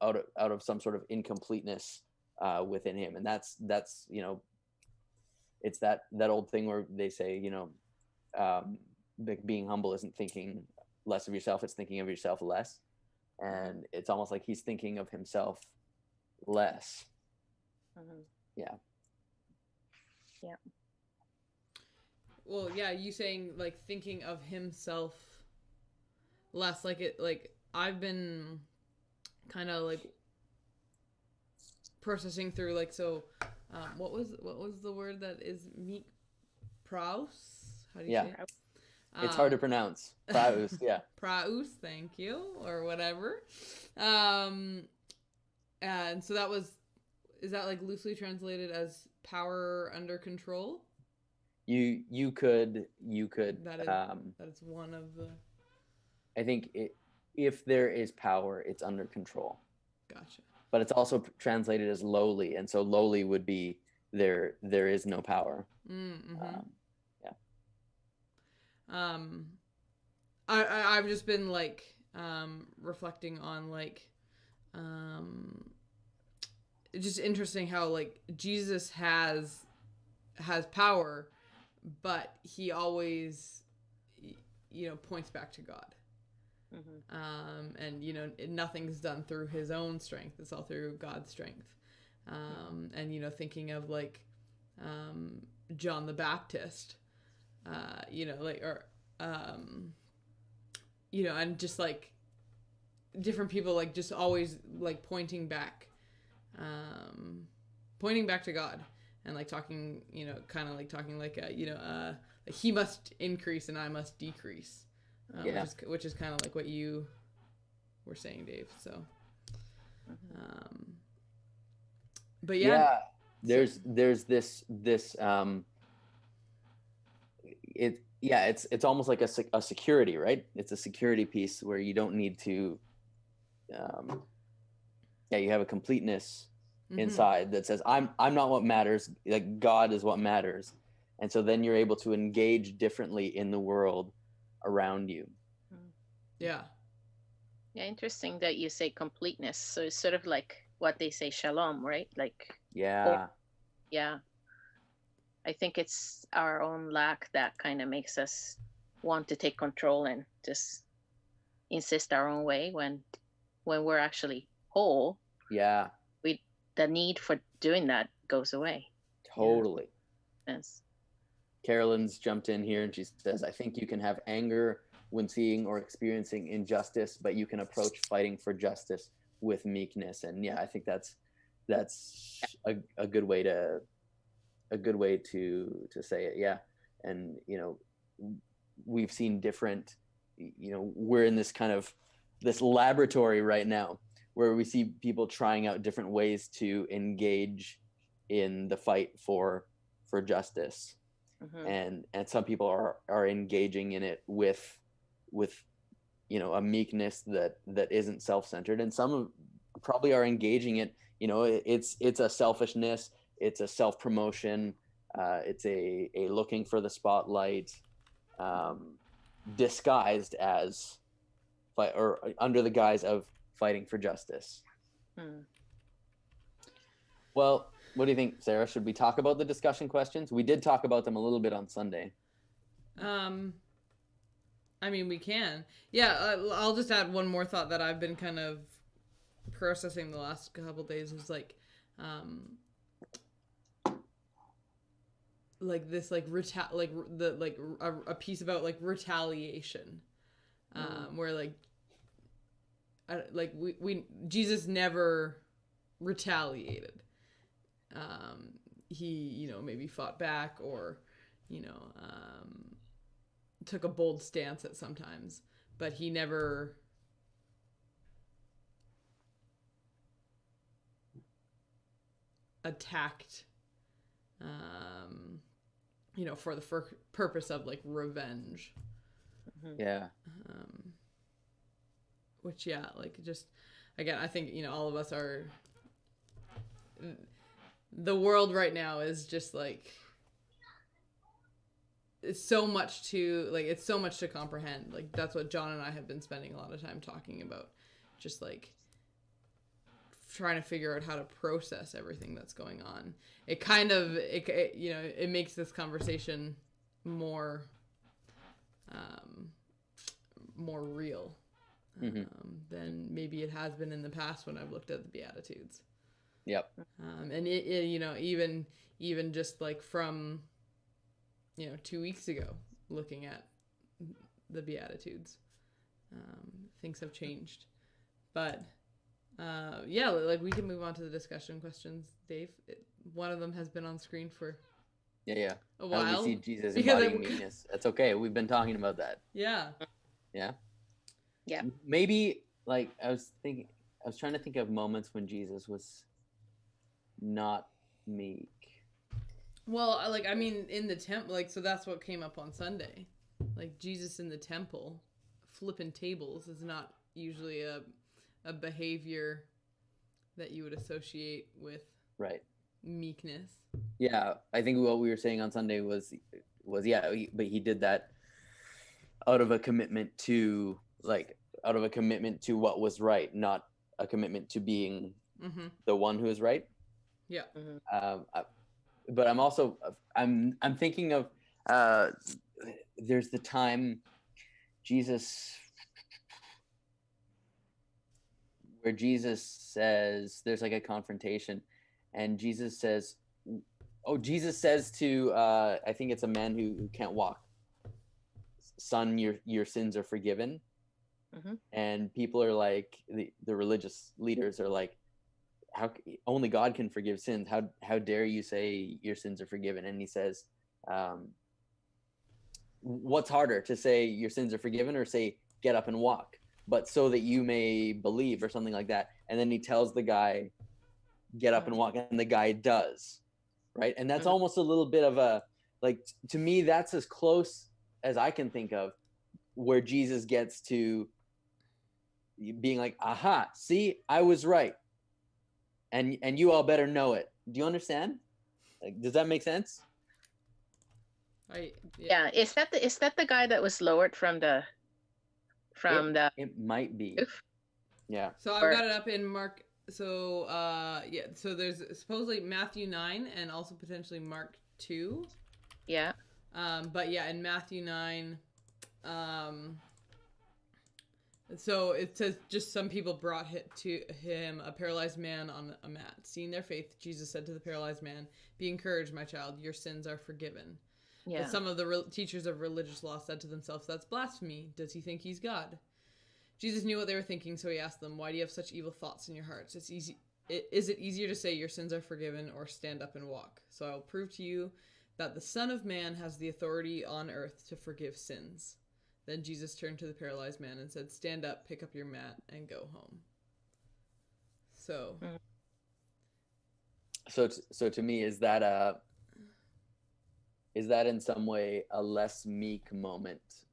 out of some sort of incompleteness within him. And that's you know, it's that old thing where they say, you know, being humble isn't thinking less of yourself, it's thinking of yourself less. And it's almost like he's thinking of himself less. Yeah. Well, yeah, you saying like thinking of himself less, like I've been kind of like processing through, like, so what was the word that is meek? Praus? How do you say it? It's hard to pronounce. Praus, yeah. Praus, thank you, or whatever. And so is that like loosely translated as power under control? You could that is one of the, I think if there is power, it's under control. Gotcha. But it's also translated as lowly, and so lowly would be there is no power. I've just been like reflecting on like it's just interesting how like Jesus has power, but he always, you know, points back to God. And you know, nothing's done through his own strength, it's all through God's strength. And you know, thinking of like John the Baptist, you know, like, or you know, and just like different people, like just always like pointing back to God, and like talking, you know, kind of like talking like you know, like he must increase and I must decrease, which is kind of like what you were saying, Dave. So but there's this it's almost like a security, right? It's a security piece where you don't need to you have a completeness inside that says I'm not what matters, like God is what matters. And so then you're able to engage differently in the world around you. Yeah, interesting that you say completeness. So it's sort of like what they say, shalom, right? Like, Yeah. yeah. I think it's our own lack that kind of makes us want to take control and just insist our own way when we're actually whole. Yeah. The need for doing that goes away. Totally. Yes. Carolyn's jumped in here and she says, I think you can have anger when seeing or experiencing injustice, but you can approach fighting for justice with meekness. And yeah, I think that's a good way to say it. Yeah. And we've seen different, we're in this kind of this laboratory right now where we see people trying out different ways to engage in the fight for justice. And some people are engaging in it with a meekness that isn't self-centered, and some probably are engaging it, it's a selfishness, it's a self-promotion, it's a looking for the spotlight, disguised as or under the guise of fighting for justice. Well, what do you think, Sarah? Should we talk about the discussion questions? We did talk about them a little bit on Sunday. I mean, we can. Yeah, I'll just add one more thought that I've been kind of processing the last couple days is like this a piece about like retaliation, where we Jesus never retaliated. He maybe fought back or took a bold stance at sometimes, but he never attacked for the purpose of like revenge. Yeah. Which just again, I think all of us are, the world right now is just like it's so much to comprehend. Like that's what John and I have been spending a lot of time talking about, just like trying to figure out how to process everything that's going on. It kind of it makes this conversation more real than maybe it has been in the past when I've looked at the Beatitudes. Yep. And even just like from 2 weeks ago, looking at the Beatitudes, things have changed. But we can move on to the discussion questions, Dave. One of them has been on screen for a while. How do we see Jesus embodying meekness? That's okay. We've been talking about that. Yeah. Yeah. Maybe I was trying to think of moments when Jesus was not meek. Well, in the temple, so that's what came up on Sunday. Like Jesus in the temple, flipping tables is not usually a behavior that you would associate with meekness. Yeah, I think what we were saying on Sunday was but he did that out of a commitment to what was right, not a commitment to being the one who is right. Yeah. But I'm thinking of there's the time where Jesus says there's like a confrontation, and Jesus says to I think it's a man who can't walk, son, your sins are forgiven. And people are like, the religious leaders are like, how only God can forgive sins, how dare you say your sins are forgiven? And he says, what's harder, to say your sins are forgiven or say get up and walk, but so that you may believe, or something like that. And then he tells the guy get up and walk, and the guy does, right? And that's almost a little bit of a, to me, that's as close as I can think of where Jesus gets to being like, aha, see, I was right, and you all better know it. Do you understand? Does that make sense? Yeah. Is that the guy that was lowered from the it might be. Yeah. So I've got it up in Mark So there's supposedly Matthew 9 and also potentially Mark 2. Yeah. But yeah, in Matthew 9, so it says, just some people brought to him a paralyzed man on a mat. Seeing their faith, Jesus said to the paralyzed man, "Be encouraged, my child. Your sins are forgiven." Yeah. But some of the teachers of religious law said to themselves, "That's blasphemy. Does he think he's God?" Jesus knew what they were thinking, so he asked them, "Why do you have such evil thoughts in your hearts? Is it easier to say your sins are forgiven or stand up and walk? So I will prove to you that the Son of Man has the authority on earth to forgive sins." Then Jesus turned to the paralyzed man and said, "Stand up, pick up your mat, and go home." So to me, is that in some way a less meek moment?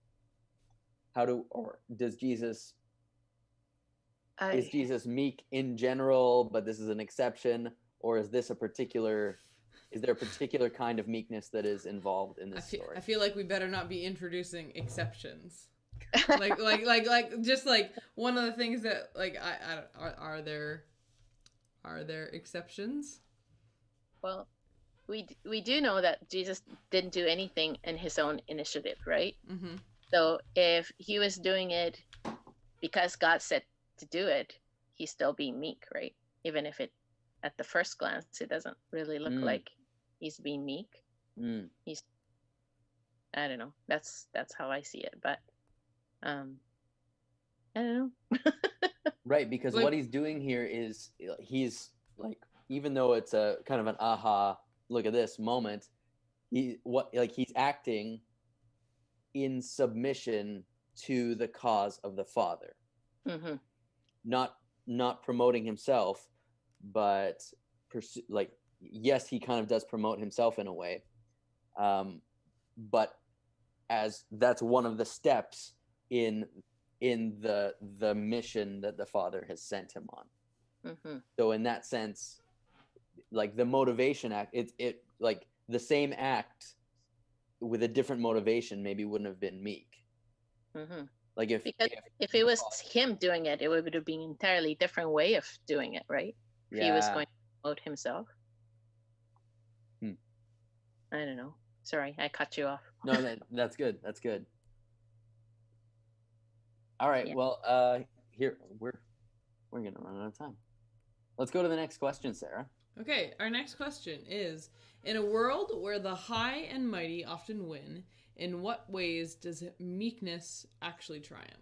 Is Jesus meek in general, but this is an exception, or is there a particular kind of meekness that is involved in this story? I feel like we better not be introducing exceptions. like just like one of the things that like are there exceptions? Well, we do know that Jesus didn't do anything in his own initiative, right? Mm-hmm. So if he was doing it because God said to do it, he's still being meek, right? Even if it, at the first glance, it doesn't really look like he's being meek. He's, I don't know. That's how I see it, but I don't know. Right, because what he's doing here is he's like, even though it's a kind of an aha, look at this moment, he's acting in submission to the cause of the Father. Mm-hmm. Not promoting himself, but yes, he kind of does promote himself in a way, but as that's one of the steps in the mission that the Father has sent him on. Mm-hmm. So in that sense, like the motivation act, it like the same act with a different motivation maybe wouldn't have been meek. Mm-hmm. Like if it was him doing it, it would have been an entirely different way of doing it, right? If he was going to promote himself. I don't know. Sorry, I cut you off. No, that's good. That's good. All right. Yeah. Well, here we're gonna run out of time. Let's go to the next question, Sarah. Okay, our next question is: in a world where the high and mighty often win, in what ways does meekness actually triumph?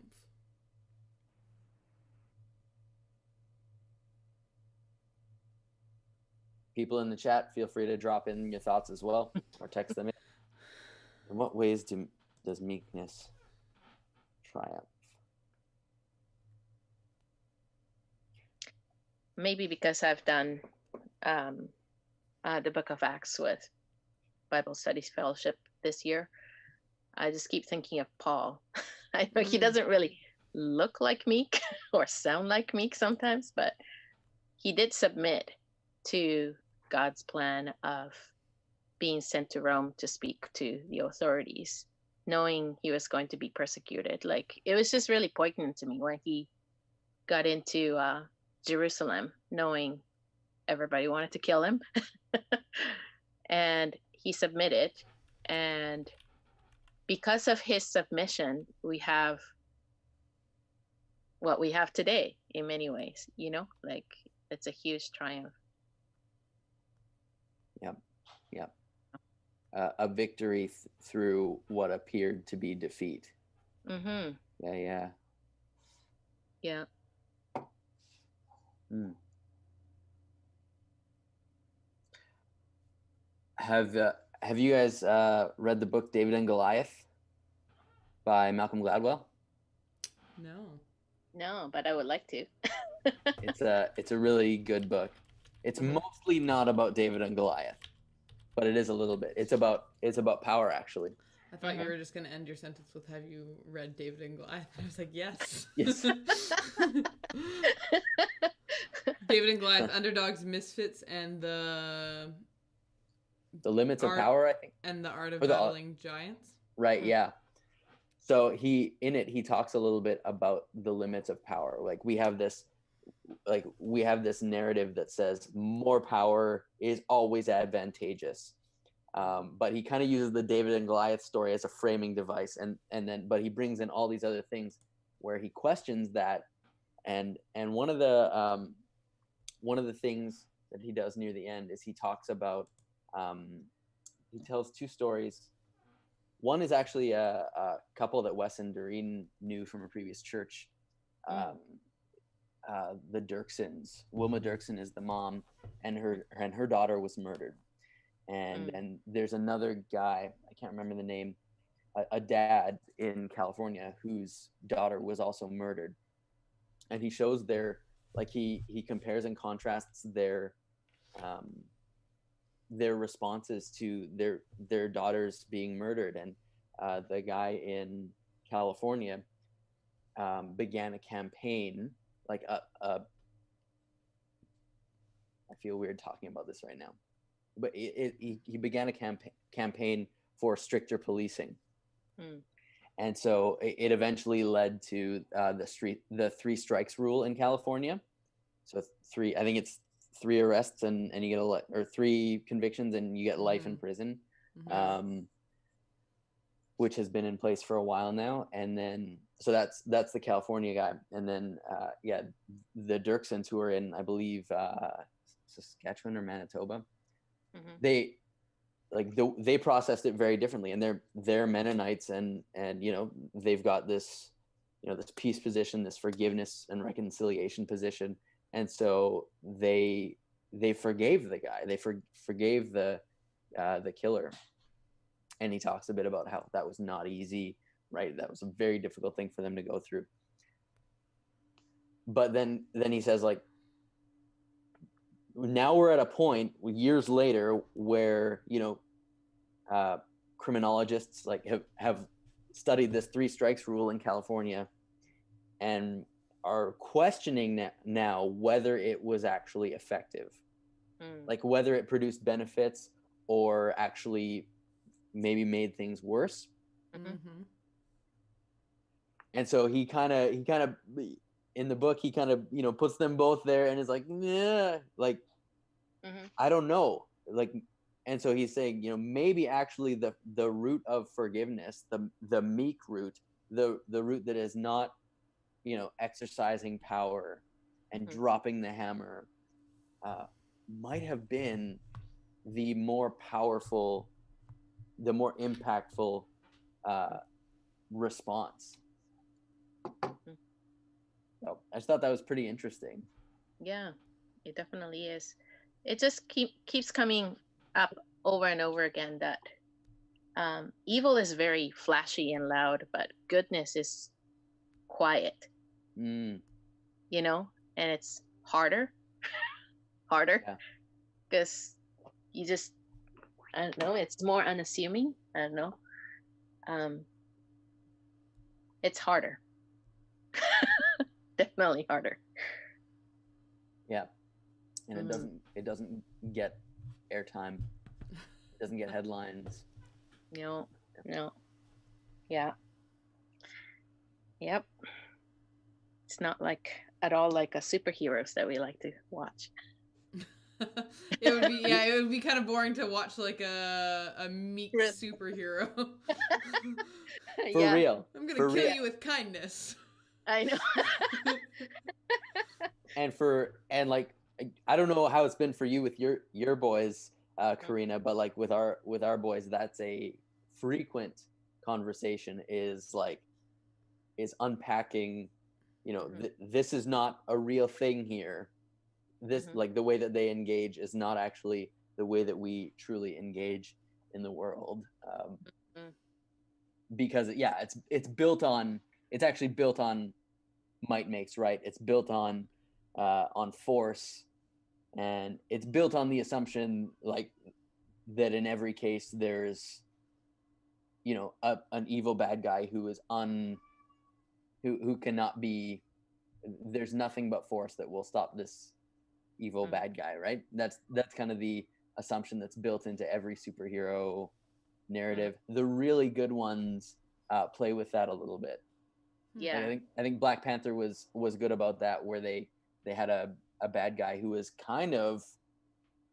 People in the chat, feel free to drop in your thoughts as well, or text them in. In what ways does meekness triumph? Maybe because I've done the Book of Acts with Bible Studies Fellowship this year. I just keep thinking of Paul. I know he doesn't really look like meek or sound like meek sometimes, but he did submit to God's plan of being sent to Rome to speak to the authorities, knowing he was going to be persecuted. Like, it was just really poignant to me when he got into Jerusalem, knowing everybody wanted to kill him. And he submitted, and because of his submission, we have what we have today in many ways, like it's a huge triumph. Yep. A victory through what appeared to be defeat. Mm-hmm. Yeah. Have you guys read the book David and Goliath by Malcolm Gladwell? No, but I would like to. It's a really good book. It's mostly not about David and Goliath, but it is a little bit. It's about power, actually. I thought you were just going to end your sentence with, have you read David and Goliath? I was like, yes. Yes. David and Goliath, Underdogs, Misfits, and the Limits of Power, I think. And the Art of Battling Giants. Right, yeah. So he talks a little bit about the limits of power. Like we have this like we have this narrative that says more power is always advantageous. But he kind of uses the David and Goliath story as a framing device, but he brings in all these other things where he questions that, and one of the things that he does near the end is he talks about, he tells two stories. One is actually a couple that Wes and Doreen knew from a previous church. The Dirksons. Wilma Dirksen is the mom, and her daughter was murdered. And then there's another guy, I can't remember the name, a dad in California whose daughter was also murdered. And he shows he compares and contrasts their responses to their daughters being murdered. And the guy in California began a campaign, like I feel weird talking about this right now, but he began a campaign for stricter policing. And so it eventually led to the 3 strikes rule in California. So I think it's 3 arrests and you get or 3 convictions and you get life in prison, which has been in place for a while now. And then, so that's the California guy. And then, the Dirksons, who are in, I believe, Saskatchewan or Manitoba, they processed it very differently, and they're Mennonites, and they've got this this peace position, this forgiveness and reconciliation position, and so they forgave the guy, they forgave the killer. And he talks a bit about how that was not easy, right? That was a very difficult thing for them to go through. But then he says, like, now we're at a point years later where criminologists have studied this 3 strikes rule in California and are questioning now whether it was actually effective, like whether it produced benefits or actually maybe made things worse. And so he kind of in the book he kind of puts them both there and is like, yeah, like I don't know, like. And so he's saying, maybe actually the root of forgiveness, the meek root, the root that is not, exercising power and dropping the hammer, might have been the more powerful, the more impactful response. So I just thought that was pretty interesting. Yeah, it definitely is. It just keeps coming up over and over again that evil is very flashy and loud, but goodness is quiet. And it's harder because you just, I don't know, it's more unassuming. I don't know. It's harder. Definitely harder. Yeah. And it doesn't get airtime. It doesn't get headlines. No. Yeah. Yep. It's not at all like a superheroes that we like to watch. It would be kind of boring to watch like a meek superhero. For real. I'm gonna kill you with kindness. I know. and like, I don't know how it's been for you with your boys, Karina, but like with our boys, that's a frequent conversation, is unpacking, this is not a real thing here. This like the way that they engage is not actually the way that we truly engage in the world, because it's actually built on might makes right. It's built on force, and it's built on the assumption like that in every case there's an evil bad guy who is who cannot be, there's nothing but force that will stop this evil bad guy, right? That's kind of the assumption that's built into every superhero narrative. The really good ones play with that a little bit. Yeah. Like I think Black Panther was good about that, where they they had a bad guy who was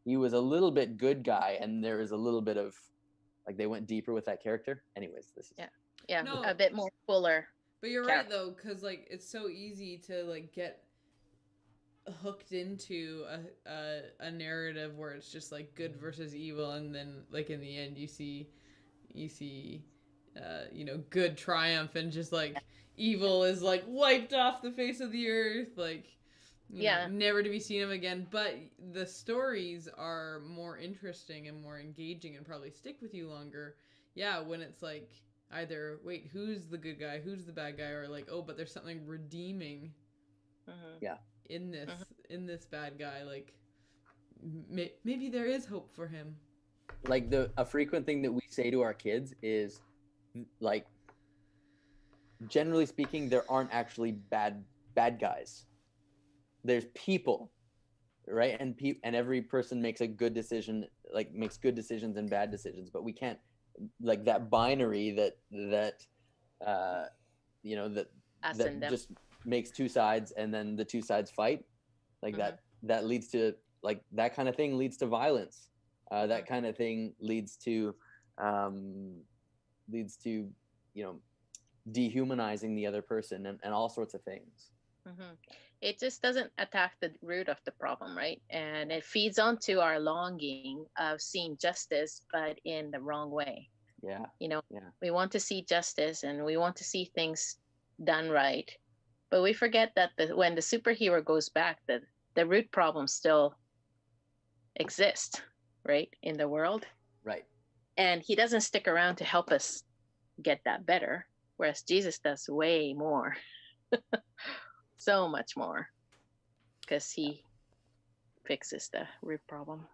he was a little bit good guy, and there was a little bit of like they went deeper with that character. Anyways, this is a bit more fuller. But you're right though, because like it's so easy to like get hooked into a narrative where it's just like good versus evil, and then like in the end you see good triumph, and just like evil is like wiped off the face of the earth, like never to be seen of again. But the stories are more interesting and more engaging and probably stick with you longer when it's like either wait, who's the good guy, who's the bad guy, or like, oh, but there's something redeeming in this bad guy, like maybe there is hope for him. Like a frequent thing that we say to our kids is like, generally speaking, there aren't actually bad guys. There's people, right? And every person makes a good decision, like makes good decisions and bad decisions, but we can't like that binary that just makes two sides, and then the two sides fight, like that leads to like that kind of thing leads to violence. That kind of thing leads to dehumanizing the other person and all sorts of things. It just doesn't attack the root of the problem, right? And it feeds onto our longing of seeing justice, but in the wrong way. We want to see justice and we want to see things done right, but we forget that when the superhero goes back, the root problem still exists, right, in the world, right? And he doesn't stick around to help us get that better, whereas Jesus does way more. So much more, because he fixes the root problem.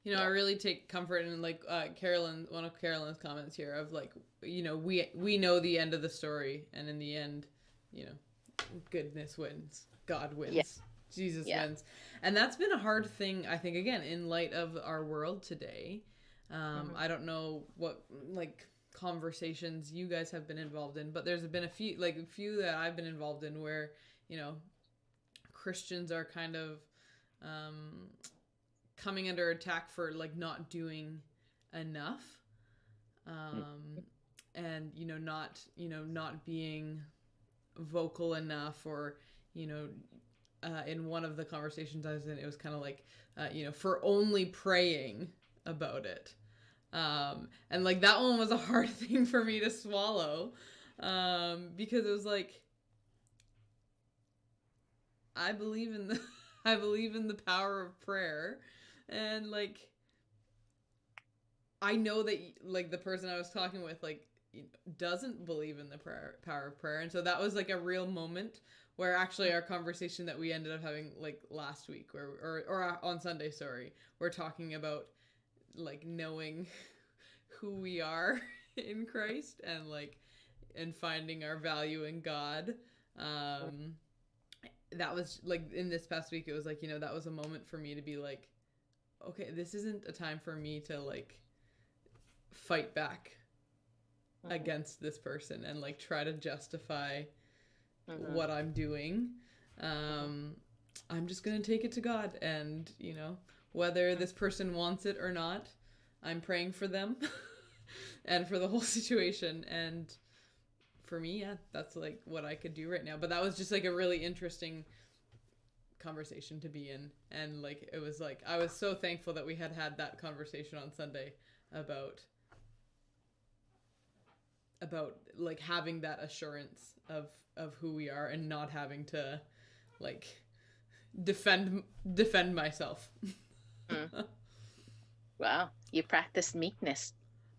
I really take comfort in like one of Carolyn's comments here of like, we know the end of the story, and in the end, goodness wins, God wins, Jesus wins. And that's been a hard thing, I think, again, in light of our world today. I don't know what like conversations you guys have been involved in, but there's been a few that I've been involved in where Christians are kind of coming under attack for like not doing enough, and not being vocal enough, or in one of the conversations I was in, it was kind of like for only praying about it, and like that one was a hard thing for me to swallow, because it was like, I believe in the power of prayer, and like I know that like the person I was talking with like doesn't believe in the power of prayer, and so that was like a real moment where actually our conversation that we ended up having like last week or on Sunday, we're talking about like knowing who we are in Christ, and finding our value in God. That was like in this past week, it was like, that was a moment for me to be like, okay, this isn't a time for me to like fight back against this person and like try to justify what I'm doing. I'm just going to take it to God, and, whether this person wants it or not, I'm praying for them and for the whole situation. And for me, that's like what I could do right now. But that was just like a really interesting conversation to be in, and like it was like I was so thankful that we had that conversation on Sunday about like having that assurance of who we are, and not having to like defend myself. Wow, you practiced meekness.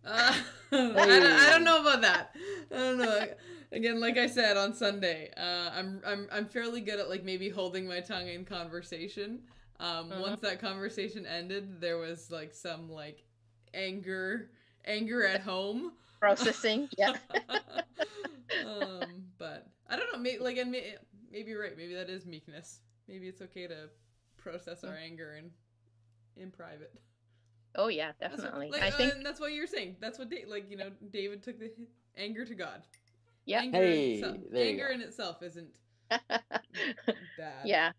I don't know about that. I don't know. Again, like I said on Sunday, I'm fairly good at like maybe holding my tongue in conversation. Once that conversation ended, there was like some like anger at home. Processing, yeah. But I don't know. Maybe you're right. Maybe that is meekness. Maybe it's okay to process our anger in private. Oh yeah, definitely. I think that's what you're saying. That's what David took the anger to God. Yeah. Anger in itself isn't bad. Yeah.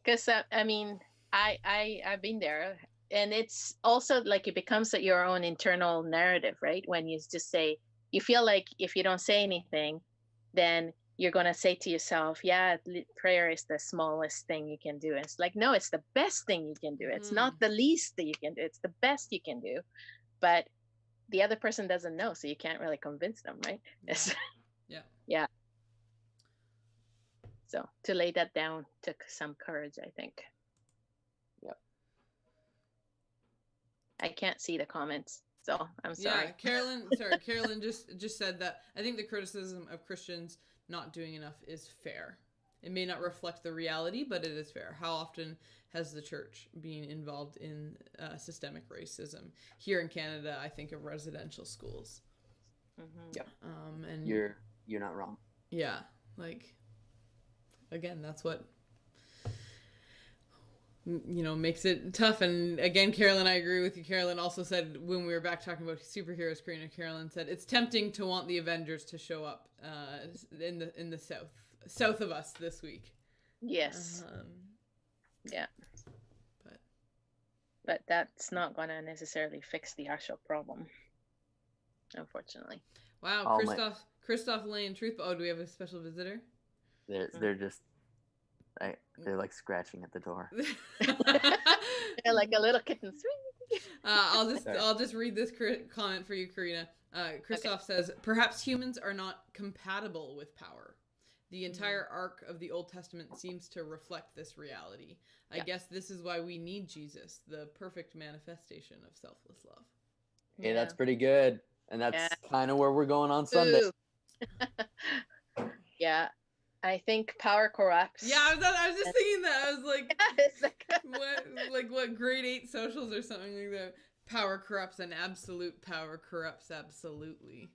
Because I mean, I've been there, and it's also like it becomes your own internal narrative, right? When you just say, you feel like if you don't say anything, then you're gonna say to yourself, "Yeah, prayer is the smallest thing you can do." And it's like, no, it's the best thing you can do. It's not the least that you can do. It's the best you can do. But the other person doesn't know, so you can't really convince them, right? Yeah. Yeah. So to lay that down took some courage, I think. Yep. I can't see the comments, so I'm sorry. Yeah, Carolyn just said that I think the criticism of Christians not doing enough is fair. It may not reflect the reality, but it is fair. How often has the church been involved in systemic racism? Here in Canada, I think of residential schools. Yeah. And you're not wrong. Yeah, like, again, that's what makes it tough. And again, Carolyn, I agree with you. Carolyn also said when we were back talking about superheroes, Carolyn said it's tempting to want the Avengers to show up in the south of us this week. Yes. Yeah. But that's not going to necessarily fix the actual problem, unfortunately. Wow, Christoph Lane Truth. Oh, do we have a special visitor? They're just they're like scratching at the door. They're like a little kitten. I'll just read this comment for you, Karina. Christoph says, perhaps humans are not compatible with power. The entire arc of the Old Testament seems to reflect this reality. I guess this is why we need Jesus, the perfect manifestation of selfless love. Hey, that's pretty good. And that's kind of where we're going on Sunday. Yeah. I think power corrupts. Yeah, I was just thinking that. I was like, what grade 8 socials or something like that. Power corrupts, and absolute power corrupts absolutely.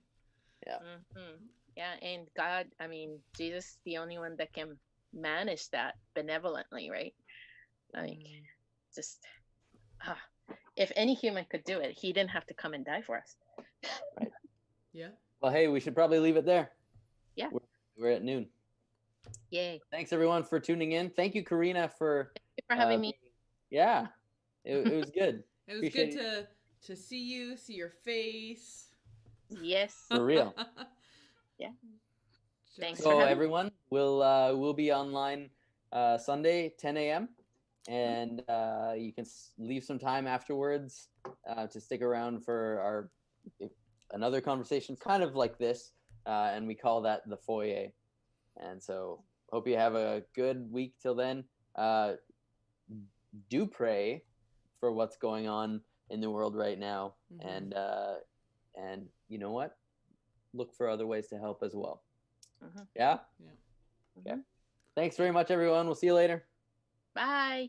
Yeah. Yeah, and God, I mean, Jesus is the only one that can manage that benevolently, right? Like, just, if any human could do it, he didn't have to come and die for us. Right. Yeah. Well, hey, we should probably leave it there. Yeah. We're at noon. Yay. Thanks, everyone, for tuning in. Thank you, Karina, for having me. Yeah. It was good. It was good to see you, see your face. Yes. For real. Yeah. Thanks. So everyone, we'll be online Sunday, 10 a.m. And you can leave some time afterwards to stick around for another conversation, kind of like this, and we call that the foyer. And so, hope you have a good week till then. Do pray for what's going on in the world right now, and you know what? Look for other ways to help as well. Yeah? Yeah. Okay. Thanks very much, everyone. We'll see you later. Bye.